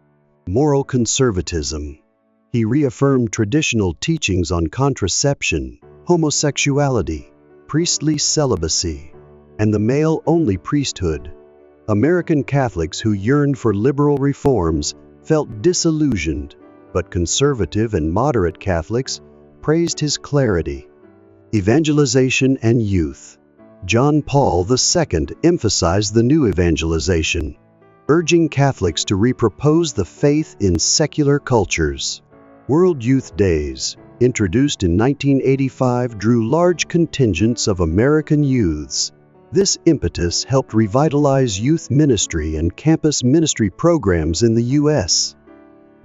Moral conservatism. He reaffirmed traditional teachings on contraception, homosexuality, priestly celibacy, and the male-only priesthood. American Catholics who yearned for liberal reforms felt disillusioned, but conservative and moderate Catholics praised his clarity. Evangelization and youth. John Paul II emphasized the new evangelization, urging Catholics to repropose the faith in secular cultures. World Youth Days, introduced in 1985, drew large contingents of American youths. This impetus helped revitalize youth ministry and campus ministry programs in the U.S.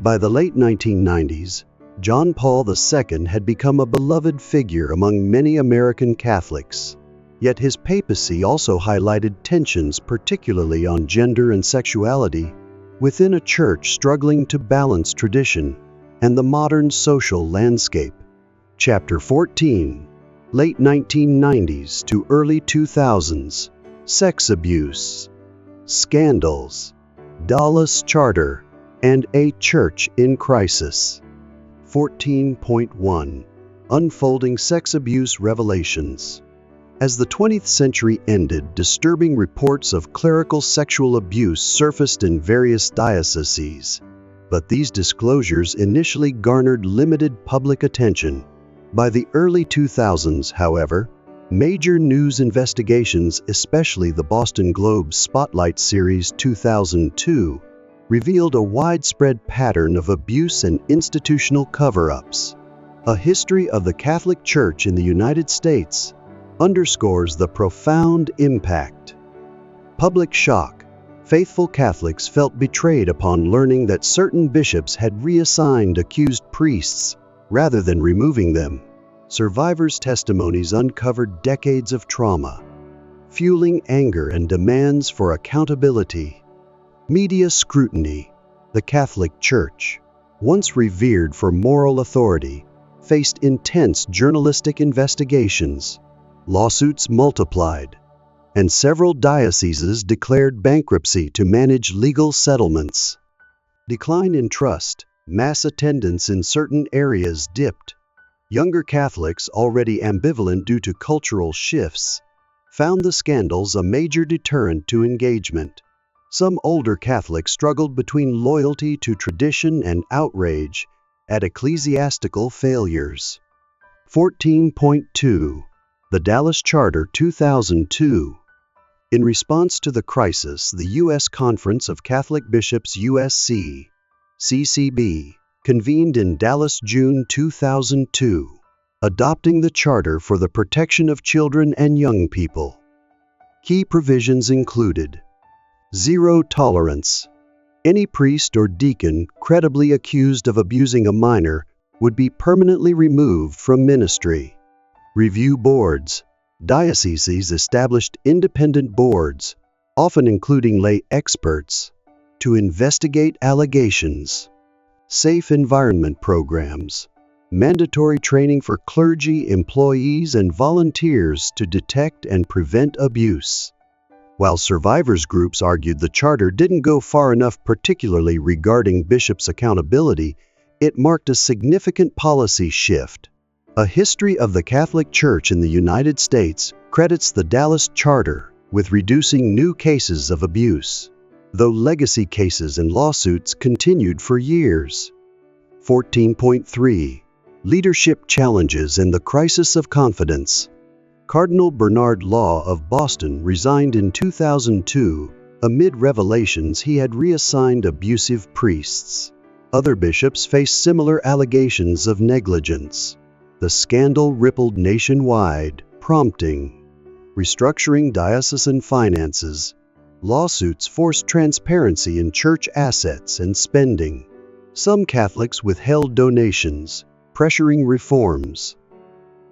By the late 1990s, John Paul II had become a beloved figure among many American Catholics. Yet his papacy also highlighted tensions, particularly on gender and sexuality, within a church struggling to balance tradition and the modern social landscape. Chapter 14. Late 1990s to early 2000s. Sex abuse, scandals, Dallas Charter, and a church in crisis. 14.1. Unfolding sex abuse revelations. As the 20th century ended, disturbing reports of clerical sexual abuse surfaced in various dioceses. But these disclosures initially garnered limited public attention. By the early 2000s, however, major news investigations, especially the Boston Globe's Spotlight Series 2002, revealed a widespread pattern of abuse and institutional cover-ups. A history of the Catholic Church in the United States underscores the profound impact. Public shock. Faithful Catholics felt betrayed upon learning that certain bishops had reassigned accused priests rather than removing them. Survivors' testimonies uncovered decades of trauma, fueling anger and demands for accountability. Media scrutiny. The Catholic Church, once revered for moral authority, faced intense journalistic investigations. Lawsuits multiplied, and several dioceses declared bankruptcy to manage legal settlements. Decline in trust. Mass attendance in certain areas dipped. Younger Catholics, already ambivalent due to cultural shifts, found the scandals a major deterrent to engagement. Some older Catholics struggled between loyalty to tradition and outrage at ecclesiastical failures. 14.2. The Dallas Charter 2002. In response to the crisis, the U.S. Conference of Catholic Bishops USC, CCB, convened in Dallas June 2002, adopting the Charter for the Protection of Children and Young People. Key provisions included: zero tolerance. Any priest or deacon credibly accused of abusing a minor would be permanently removed from ministry. Review boards. Dioceses established independent boards, often including lay experts, to investigate allegations. Safe environment programs. Mandatory training for clergy, employees, and volunteers to detect and prevent abuse. While survivors groups argued the charter didn't go far enough, particularly regarding bishops' accountability, it marked a significant policy shift. A history of the Catholic Church in the United States credits the Dallas Charter with reducing new cases of abuse, though legacy cases and lawsuits continued for years. 14.3. Leadership challenges and the crisis of confidence. Cardinal Bernard Law of Boston resigned in 2002 amid revelations he had reassigned abusive priests. Other bishops faced similar allegations of negligence. The scandal rippled nationwide, prompting restructuring diocesan finances. Lawsuits forced transparency in church assets and spending. Some Catholics withheld donations, pressuring reforms.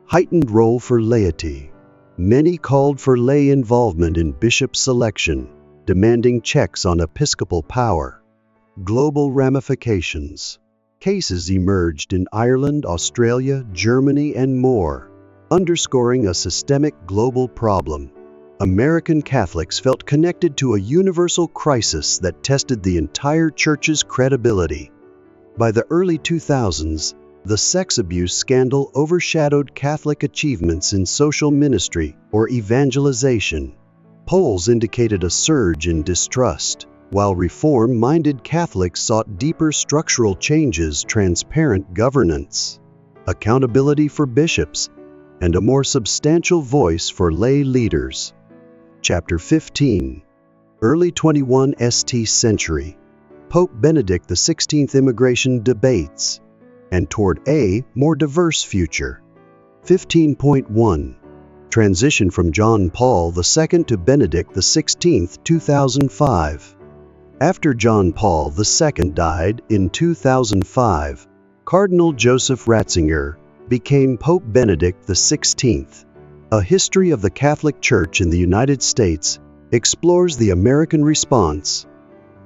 Heightened role for laity. Many called for lay involvement in bishop selection, demanding checks on episcopal power. Global ramifications. Cases emerged in Ireland, Australia, Germany, and more, underscoring a systemic global problem. American Catholics felt connected to a universal crisis that tested the entire Church's credibility. By the early 2000s, the sex abuse scandal overshadowed Catholic achievements in social ministry or evangelization. Polls indicated a surge in distrust, while reform-minded Catholics sought deeper structural changes, transparent governance, accountability for bishops, and a more substantial voice for lay leaders. Chapter 15. Early 21st century. Pope Benedict XVI immigration debates, and toward a more diverse future. 15.1. Transition from John Paul II to Benedict XVI, 2005. After John Paul II died in 2005, Cardinal Joseph Ratzinger became Pope Benedict XVI. A History of the Catholic Church in the United States explores the American response.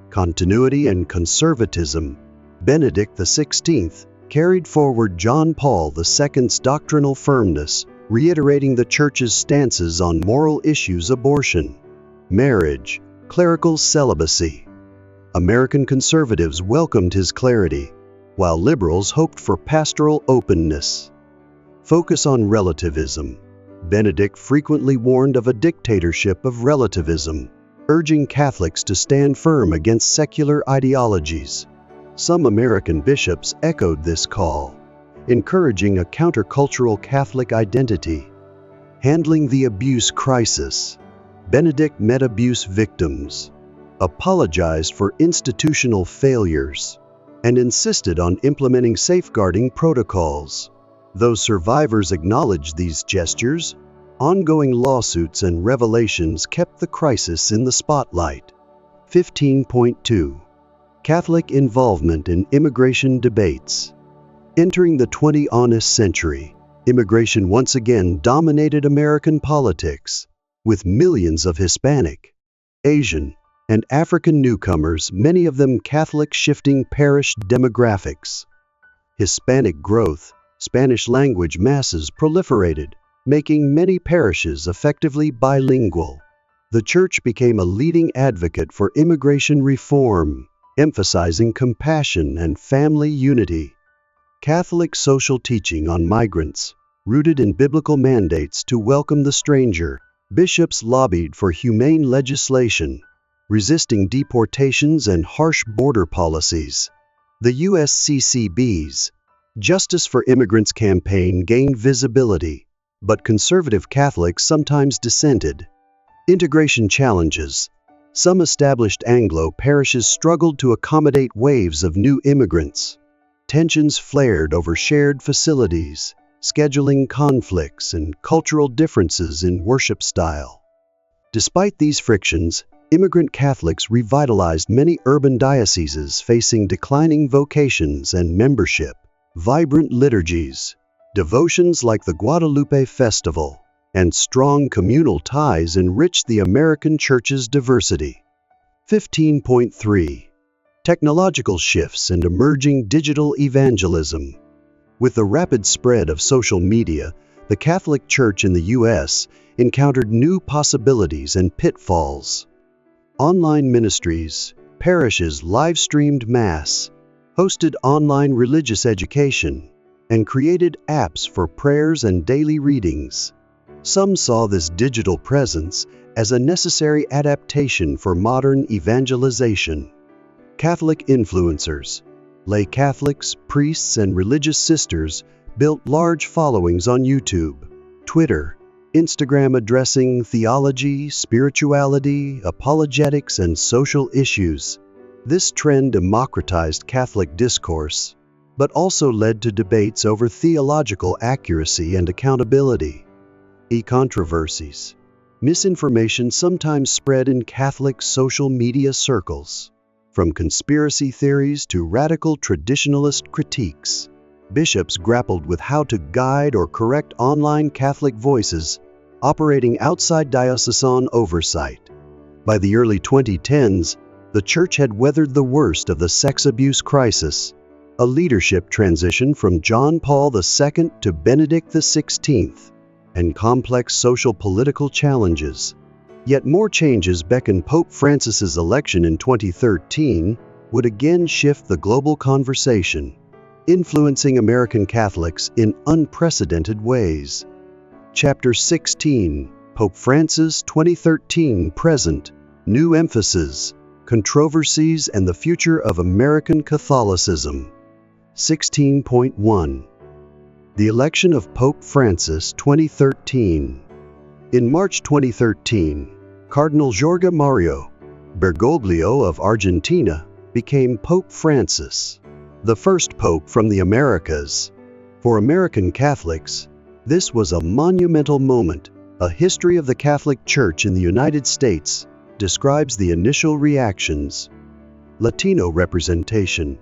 Continuity and conservatism. Benedict XVI carried forward John Paul II's doctrinal firmness, reiterating the Church's stances on moral issues: abortion, marriage, clerical celibacy. American conservatives welcomed his clarity, while liberals hoped for pastoral openness. Focus on relativism. Benedict frequently warned of a dictatorship of relativism, urging Catholics to stand firm against secular ideologies. Some American bishops echoed this call, encouraging a countercultural Catholic identity. Handling the abuse crisis. Benedict met abuse victims, apologized for institutional failures, and insisted on implementing safeguarding protocols. Though survivors acknowledged these gestures, ongoing lawsuits and revelations kept the crisis in the spotlight. 15.2. Catholic involvement in immigration debates. Entering the 20th century, immigration once again dominated American politics, with millions of Hispanic, Asian, and African newcomers, many of them Catholic, shifting parish demographics. Hispanic growth, Spanish-language masses proliferated, making many parishes effectively bilingual. The Church became a leading advocate for immigration reform, emphasizing compassion and family unity. Catholic social teaching on migrants, rooted in biblical mandates to welcome the stranger. Bishops lobbied for humane legislation, resisting deportations and harsh border policies. The USCCB's Justice for Immigrants campaign gained visibility, but conservative Catholics sometimes dissented. Integration challenges. Some established Anglo parishes struggled to accommodate waves of new immigrants. Tensions flared over shared facilities, scheduling conflicts, and cultural differences in worship style. Despite these frictions, immigrant Catholics revitalized many urban dioceses facing declining vocations and membership. Vibrant liturgies, devotions like the Guadalupe Festival, and strong communal ties enriched the American Church's diversity. 15.3. Technological shifts and emerging digital evangelism. With the rapid spread of social media, the Catholic Church in the U.S. encountered new possibilities and pitfalls. Online ministries, parishes live-streamed Mass, hosted online religious education, and created apps for prayers and daily readings. Some saw this digital presence as a necessary adaptation for modern evangelization. Catholic influencers, lay Catholics, priests, and religious sisters built large followings on YouTube, Twitter, Instagram, addressing theology, spirituality, apologetics, and social issues. This trend democratized Catholic discourse, but also led to debates over theological accuracy and accountability. E-controversies. Misinformation sometimes spread in Catholic social media circles. From conspiracy theories to radical traditionalist critiques, bishops grappled with how to guide or correct online Catholic voices operating outside diocesan oversight. By the early 2010s, The Church had weathered the worst of the sex abuse crisis, a leadership transition from John Paul II to Benedict XVI, and complex social-political challenges. Yet more changes beckon. Pope Francis's election in 2013 would again shift the global conversation, influencing American Catholics in unprecedented ways. Chapter 16, Pope Francis 2013 Present, New Emphasis, Controversies and the Future of American Catholicism. 16.1. The election of Pope Francis 2013. In March 2013, Cardinal Jorge Mario Bergoglio of Argentina became Pope Francis, the first pope from the Americas. For American Catholics, this was a monumental moment. A History of the Catholic Church in the United States describes the initial reactions. Latino representation.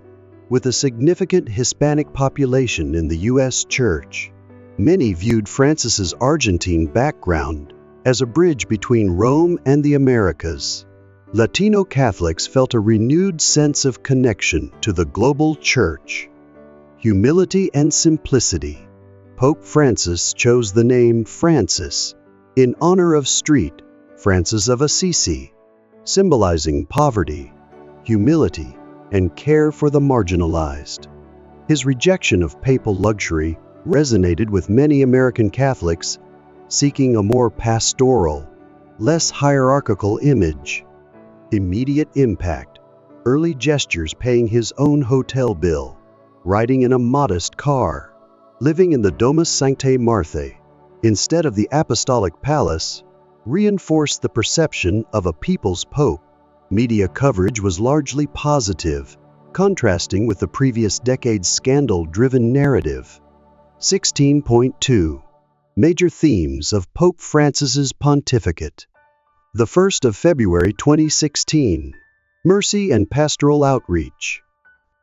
With a significant Hispanic population in the U.S. Church, many viewed Francis's Argentine background as a bridge between Rome and the Americas. Latino Catholics felt a renewed sense of connection to the global Church. Humility and simplicity. Pope Francis chose the name Francis in honor of St. Francis of Assisi, symbolizing poverty, humility, and care for the marginalized. His rejection of papal luxury resonated with many American Catholics seeking a more pastoral, less hierarchical image. Immediate impact. Early gestures: paying his own hotel bill, riding in a modest car, living in the Domus Sanctae Marthae instead of the Apostolic Palace, reinforced the perception of a people's pope. Media coverage was largely positive, contrasting with the previous decade's scandal-driven narrative. 16.2. Major themes of Pope Francis's pontificate. The 1st of February 2016. Mercy and pastoral outreach.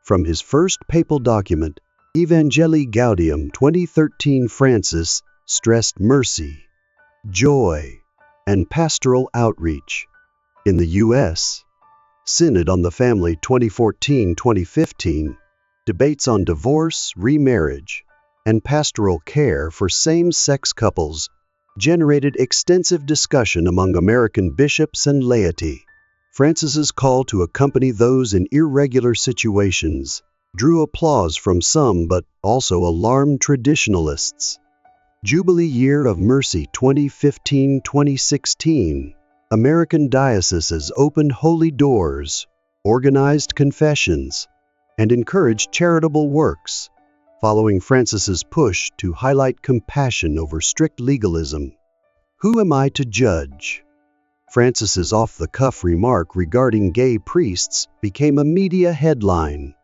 From his first papal document, Evangelii Gaudium 2013, Francis stressed mercy, joy, and pastoral outreach. In the U.S., Synod on the Family 2014-2015, debates on divorce, remarriage, and pastoral care for same-sex couples generated extensive discussion among American bishops and laity. Francis's call to accompany those in irregular situations drew applause from some but also alarmed traditionalists. Jubilee Year of Mercy 2015-2016, American dioceses opened holy doors, organized confessions, and encouraged charitable works, following Francis's push to highlight compassion over strict legalism. Who am I to judge? Francis's off-the-cuff remark regarding gay priests became a media headline,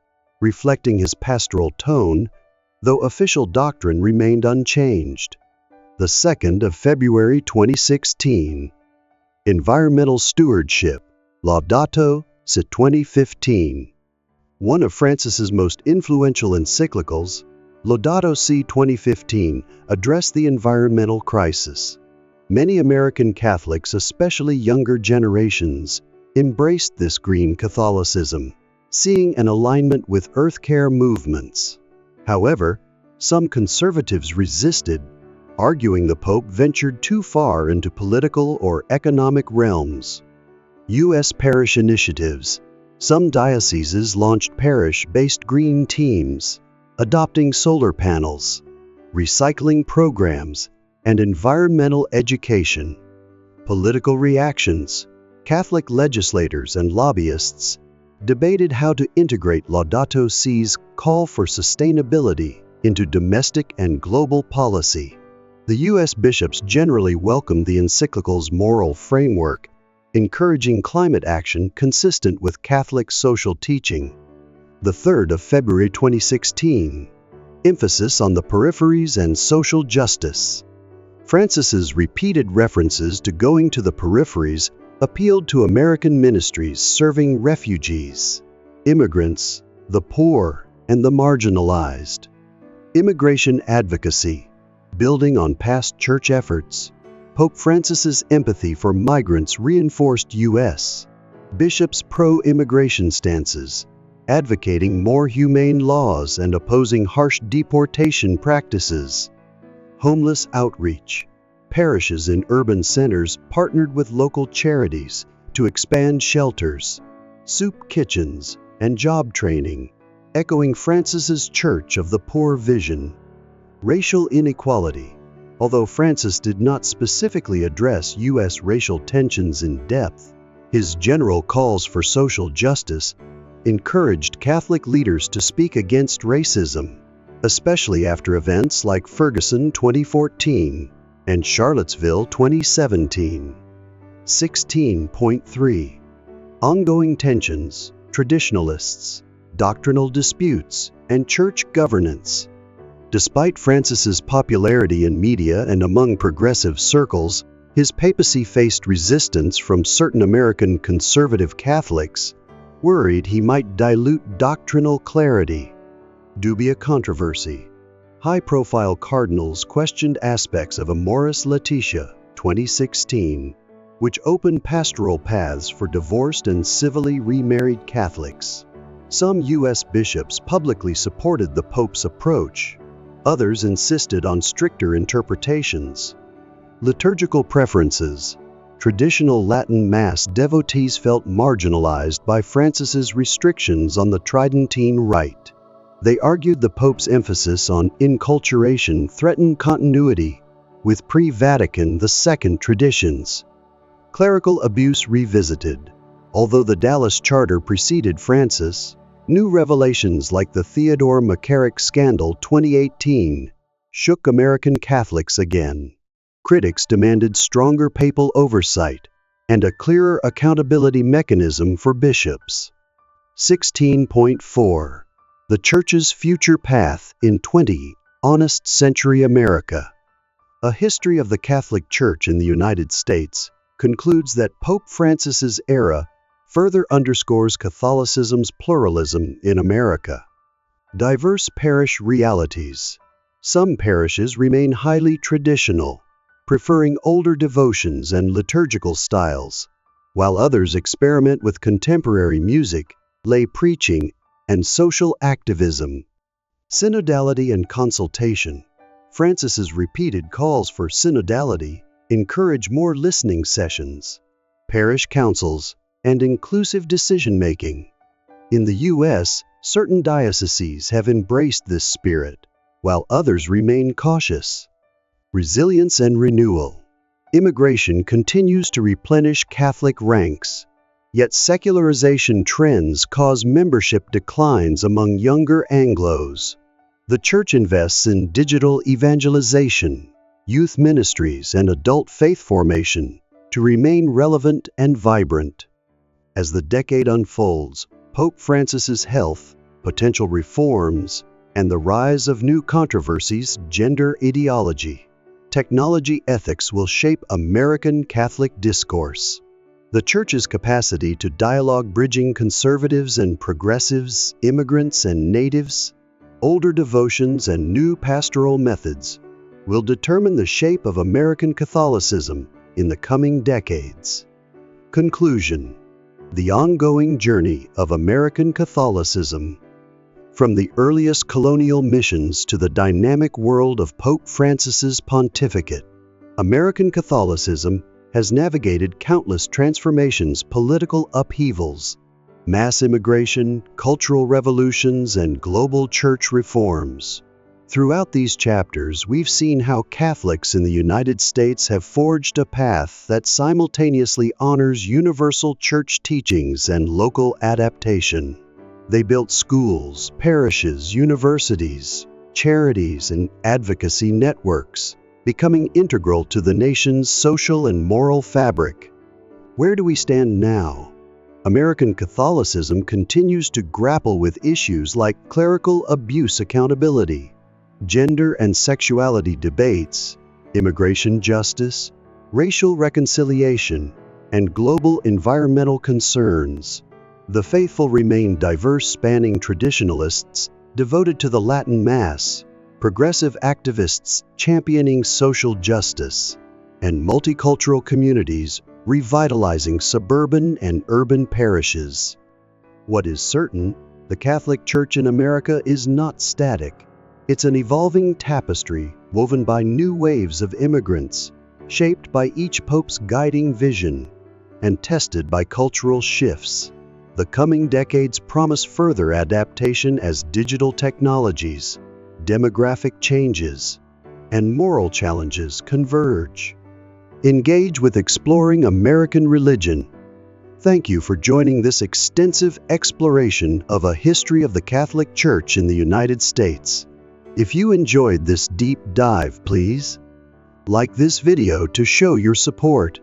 reflecting his pastoral tone, though official doctrine remained unchanged. The 2nd of February 2016. Environmental Stewardship, Laudato Si 2015. One of Francis's most influential encyclicals, Laudato Si 2015, addressed the environmental crisis. Many American Catholics, especially younger generations, embraced this green Catholicism, seeing an alignment with earth care movements. However, some conservatives resisted, arguing the Pope ventured too far into political or economic realms. U.S. parish initiatives. Some dioceses launched parish-based green teams, adopting solar panels, recycling programs, and environmental education. Political reactions. Catholic legislators and lobbyists debated how to integrate Laudato Si's call for sustainability into domestic and global policy. The U.S. bishops generally welcomed the encyclical's moral framework, encouraging climate action consistent with Catholic social teaching. The 3rd of February 2016. Emphasis on the peripheries and social justice. Francis's repeated references to going to the peripheries appealed to American ministries serving refugees, immigrants, the poor, and the marginalized. Immigration advocacy. Building on past church efforts, Pope Francis's empathy for migrants reinforced U.S. bishops' pro-immigration stances, advocating more humane laws and opposing harsh deportation practices. Homeless outreach. Parishes in urban centers partnered with local charities to expand shelters, soup kitchens, and job training, echoing Francis's Church of the Poor vision. Racial inequality. Although Francis did not specifically address U.S. racial tensions in depth, his general calls for social justice encouraged Catholic leaders to speak against racism, especially after events like Ferguson 2014 and Charlottesville 2017. 16.3. Ongoing tensions, traditionalists, doctrinal disputes, and church governance. Despite Francis's popularity in media and among progressive circles, his papacy faced resistance from certain American conservative Catholics, worried he might dilute doctrinal clarity. Dubia controversy. High-profile cardinals questioned aspects of Amoris Laetitia, 2016, which opened pastoral paths for divorced and civilly remarried Catholics. Some U.S. bishops publicly supported the Pope's approach. Others insisted on stricter interpretations. Liturgical preferences. Traditional Latin Mass devotees felt marginalized by Francis's restrictions on the Tridentine Rite. They argued the Pope's emphasis on inculturation threatened continuity with pre-Vatican II traditions. Clerical abuse revisited. Although the Dallas Charter preceded Francis, new revelations like the Theodore McCarrick scandal 2018 shook American Catholics again. Critics demanded stronger papal oversight and a clearer accountability mechanism for bishops. 16.4. The Church's Future Path in 20 Honest Century America. A History of the Catholic Church in the United States concludes that Pope Francis's era further underscores Catholicism's pluralism in America. Diverse parish realities. Some parishes remain highly traditional, preferring older devotions and liturgical styles, while others experiment with contemporary music, lay preaching, and social activism. Synodality and consultation. Francis's repeated calls for synodality encourage more listening sessions, parish councils, and inclusive decision-making. In the U.S., certain dioceses have embraced this spirit, while others remain cautious. Resilience and renewal. Immigration continues to replenish Catholic ranks, yet secularization trends cause membership declines among younger Anglos. The Church invests in digital evangelization, youth ministries, and adult faith formation to remain relevant and vibrant. As the decade unfolds, Pope Francis's health, potential reforms, and the rise of new controversies, gender ideology, technology ethics will shape American Catholic discourse. The Church's capacity to dialogue bridging conservatives and progressives, immigrants and natives, older devotions and new pastoral methods will determine the shape of American Catholicism in the coming decades. Conclusion. The ongoing journey of American Catholicism. From the earliest colonial missions to the dynamic world of Pope Francis's pontificate, American Catholicism has navigated countless transformations, political upheavals, mass immigration, cultural revolutions, and global church reforms. Throughout these chapters, we've seen how Catholics in the United States have forged a path that simultaneously honors universal church teachings and local adaptation. They built schools, parishes, universities, charities, and advocacy networks, becoming integral to the nation's social and moral fabric. Where do we stand now? American Catholicism continues to grapple with issues like clerical abuse accountability, gender and sexuality debates, immigration justice, racial reconciliation, and global environmental concerns. The faithful remain diverse, spanning traditionalists devoted to the Latin Mass, progressive activists championing social justice, and multicultural communities revitalizing suburban and urban parishes. What is certain, the Catholic Church in America is not static. It's an evolving tapestry woven by new waves of immigrants, shaped by each pope's guiding vision, and tested by cultural shifts. The coming decades promise further adaptation as digital technologies, demographic changes, and moral challenges converge. Engage with exploring American religion. Thank you for joining this extensive exploration of a history of the Catholic Church in the United States. If you enjoyed this deep dive, please like this video to show your support.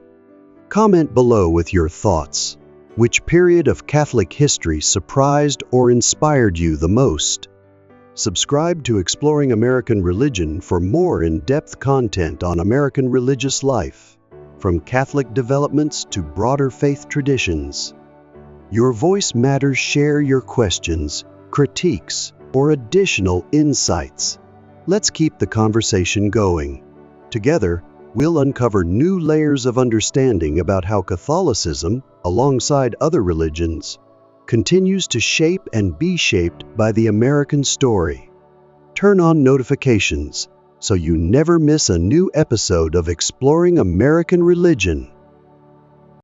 Comment below with your thoughts. Which period of Catholic history surprised or inspired you the most? Subscribe to Exploring American Religion for more in-depth content on American religious life, from Catholic developments to broader faith traditions. Your voice matters. Share your questions, critiques, or additional insights. Let's keep the conversation going. Together, we'll uncover new layers of understanding about how Catholicism, alongside other religions, continues to shape and be shaped by the American story. Turn on notifications so you never miss a new episode of Exploring American Religion.